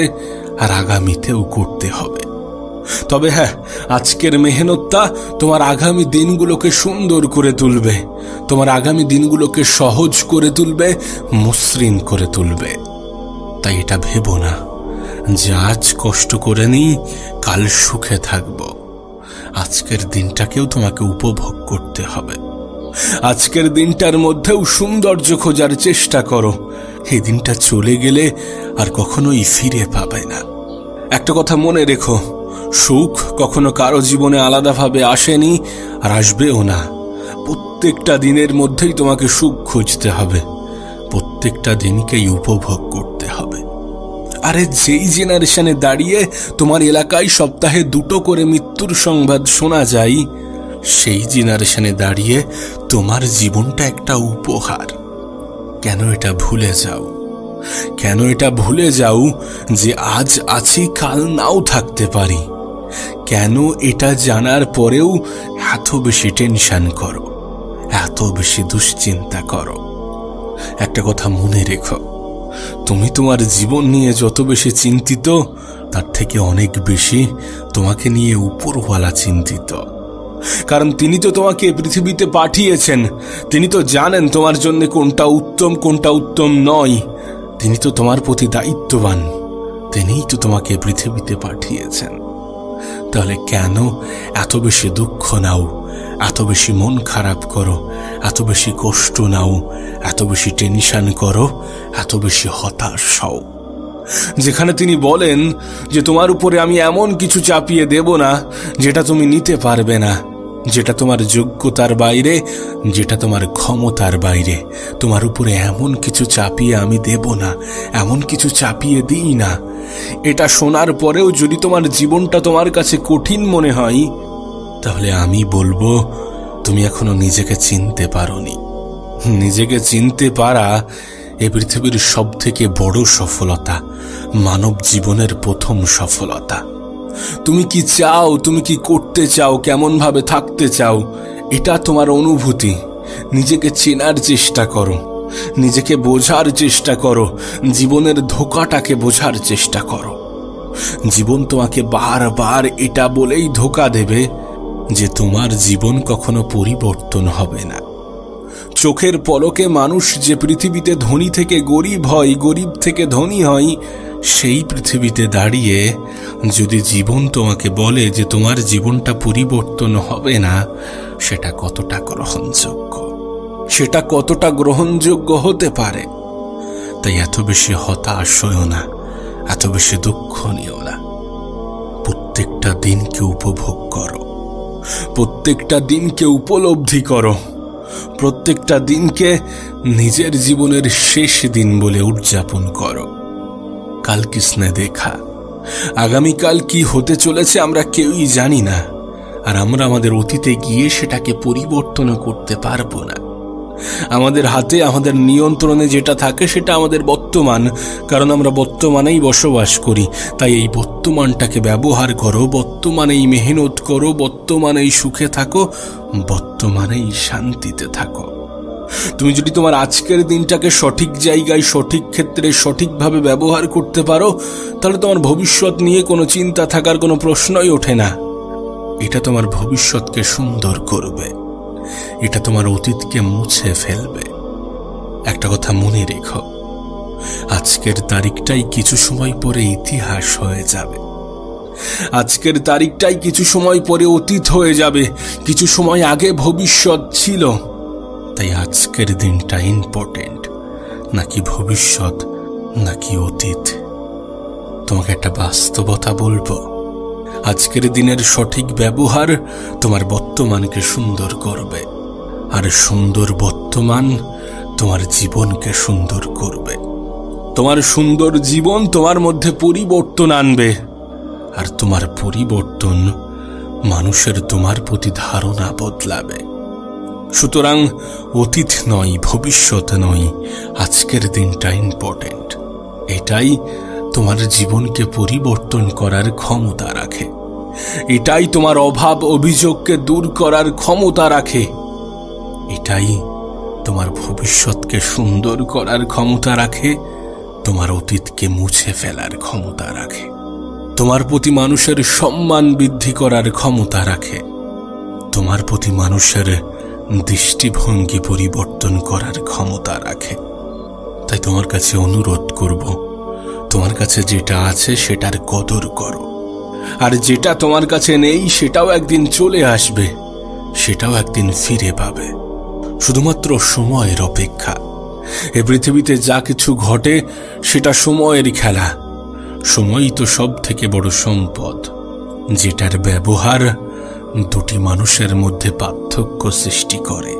আর আগামীতেও করতে হবে। তবে হ্যাঁ, আজকের মেহনতটা তোমার আগামী দিনগুলোকে সুন্দর করে তুলবে, তোমার আগামী দিনগুলোকে সহজ করে তুলবে, মসৃণ করে তুলবে। তাই এটা ভেবো না যে আজ কষ্ট করে নিই, কাল সুখে থাকব। আজকের দিনটাকেও তোমাকে উপভোগ করতে হবে। আজকের দিনটার মধ্যেও সৌন্দর্য খোঁজার চেষ্টা করো। এই দিনটা চলে গেলে আর কখনোই ফিরে পাবে না। একটা কথা মনে রেখো, সুখ কখনো কারো জীবনে আলাদাভাবে আসেনি আর আসবেও না। প্রত্যেকটা দিনের মধ্যেই তোমাকে সুখ খুঁজতে হবে, প্রত্যেকটা দিনকেই উপভোগ করতে হবে। আরে যেই জেনারেশনে দাঁড়িয়ে তোমার এলাকায় সপ্তাহে 2টো করে মৃত্যুর সংবাদ শোনা যায়, সেই জেনারেশনে দাঁড়িয়ে তোমার জীবনটা একটা উপহার। কেন এটা ভুলে যাও? কেন এটা ভুলে যাও যে আজ আছি কাল নাও থাকতে পারি? কেন এটা জানার পরেও এত বেশি টেনশন করো, এত বেশি দুশ্চিন্তা করো? একটা কথা মনে রেখো, তুমি তোমার জীবন নিয়ে যত বেশি চিন্তিত, তার থেকে অনেক বেশি তোমাকে নিয়ে উপরওয়ালা চিন্তিত। কারণ তিনি তো তোমাকে পৃথিবীতে পাঠিয়েছেন, তিনি তো জানেন তোমার জন্য কোনটা উত্তম কোনটা উত্তম নয়। তিনি তো তোমার প্রতি দায়িত্ববান, তিনিই তো তোমাকে পৃথিবীতে পাঠিয়েছেন। তাহলে কেন এত বেশি দুঃখ নাও, এত বেশি মন খারাপ করো, এত বেশি কষ্ট নাও, এত বেশি টেনশন করো, এত বেশি হতাশ হও? যেখানে তিনি বলেন যে তোমার উপরে আমি এমন কিছু চাপিয়ে দেব না যেটা তুমি নিতে পারবে না, যেটা তোমার যোগ্যতার বাইরে, যেটা তোমার ক্ষমতার বাইরে। তোমার উপরে এমন কিছু চাপিয়ে আমি দেব না, এমন কিছু চাপিয়ে দিই না। এটা শোনার পরেও যদি তোমার জীবনটা তোমার কাছে কঠিন মনে হয়, তাহলে আমি বলবো তুমি এখনো নিজেকে চিনতে পারোনি। নিজেকে চিনতে পারা এ পৃথিবীর সব থেকে বড় সফলতা, মানব জীবনের প্রথম সফলতা। তুমি কি চাও, তুমি কি করতে চাও, কেমন ভাবে থাকতে চাও, এটা তোমার অনুভূতি। নিজেকে চেনার চেষ্টা করো, নিজেকে বোঝার চেষ্টা করো, জীবনের ধোঁকাটাকে বোঝার চেষ্টা করো। জীবন তোমাকে বারবার এটা বলেই ধোঁকা দেবে যে তোমার জীবন কখনো পরিবর্তন হবে না। চোখের পলকে মানুষ যে পৃথিবীতে ধনী থেকে গরিব হয়, গরিব থেকে ধনী হয়, সেই পৃথিবীতে দাঁড়িয়ে যদি জীবন তোমাকে বলে যে তোমার জীবনটা পরিবর্তন হবে না, সেটা কতটা গ্রহণযোগ্য, সেটা কতটা গ্রহণযোগ্য হতে পারে? তাই এত বেশি হতাশ হইও না, এত বেশি দুঃখ নিও না। প্রত্যেকটা দিনকে উপভোগ করো, প্রত্যেকটা দিনকে উপলব্ধি করো, প্রত্যেকটা দিনকে নিজের জীবনের শেষ দিন বলে উদযাপন করো। কাল কিসনে দেখা, আগামীকাল কি হতে চলেছে আমরা কেউই জানি না, আর আমরা আমাদের অতীতে গিয়ে সেটাকে পরিবর্তন করতে পারবো না। আমাদের হাতে, আমাদের নিয়ন্ত্রণে যেটা থাকে সেটা আমাদের বর্তমান, কারণ আমরা বর্তমানেই বসবাস করি। তাই এই বর্তমানটাকে ব্যবহার করো, বর্তমানেই মেহনত করো, বর্তমানেই সুখে থাকো, বর্তমানেই শান্তিতে থাকো। তুমি যদি তোমার আজকের দিনটাকে সঠিক জায়গায়, সঠিক ক্ষেত্রে, সঠিকভাবে ব্যবহার করতে পারো, তাহলে তোমার ভবিষ্যৎ নিয়ে কোনো চিন্তা থাকার কোনো প্রশ্নই ওঠে না। এটা তোমার ভবিষ্যৎকে সুন্দর করবে, এটা তোমার অতীতকে মুছে ফেলবে। একটা কথা মনে রেখো, আজকের তারিখটাই কিছু সময় পরে ইতিহাস হয়ে যাবে। আজকের তারিখটাই কিছু সময় পরে অতীত হয়ে যাবে। কিছু সময় আগে ভবিষ্যৎ ছিল। তাই আজকের দিনটা ইম্পর্টেন্ট, নাকি ভবিষ্যৎ, নাকি অতীত? তোমাকে একটা বাস্তবতা বলবো, আজকের দিনের সঠিক ব্যবহার তোমার বর্তমানকে সুন্দর করবে, আর সুন্দর বর্তমান তোমার জীবনকে সুন্দর করবে। তোমার সুন্দর জীবন তোমার মধ্যে পরিবর্তন আনবে, আর তোমার পরিবর্তন মানুষের তোমার প্রতি ধারণা বদলাবে। সুতরাং অতীত নয়, ভবিষ্যৎ নয়, আজকের দিনটা ইম্পর্টেন্ট। এটাই তোমার জীবনকে পরিবর্তন করার ক্ষমতা রাখে, এটাই তোমার অভাব অভিযোগকে দূর করার ক্ষমতা রাখে, এটাই তোমার ভবিষ্যৎকে সুন্দর করার ক্ষমতা রাখে, তোমার অতীতকে মুছে ফেলার ক্ষমতা রাখে, তোমার প্রতি মানুষের সম্মান বৃদ্ধি করার ক্ষমতা রাখে, তোমার প্রতি মানুষের দৃষ্টিভঙ্গি পরিবর্তন করার ক্ষমতা রাখে। তাই তোমার কাছে অনুরোধ করব, তোমার কাছে যেটা আছে সেটার কদর করো, আর যেটা তোমার কাছে নেই সেটাও একদিন চলে আসবে, সেটাও একদিন ফিরে পাবে। শুধুমাত্র সময়ের অপেক্ষা। এ পৃথিবীতে যা কিছু ঘটে সেটা সময়ের খেলা। সময়ই তো সব থেকে বড় সম্পদ, যেটার ব্যবহার দুটি মানুষের মধ্যে পার্থক্য সৃষ্টি করে।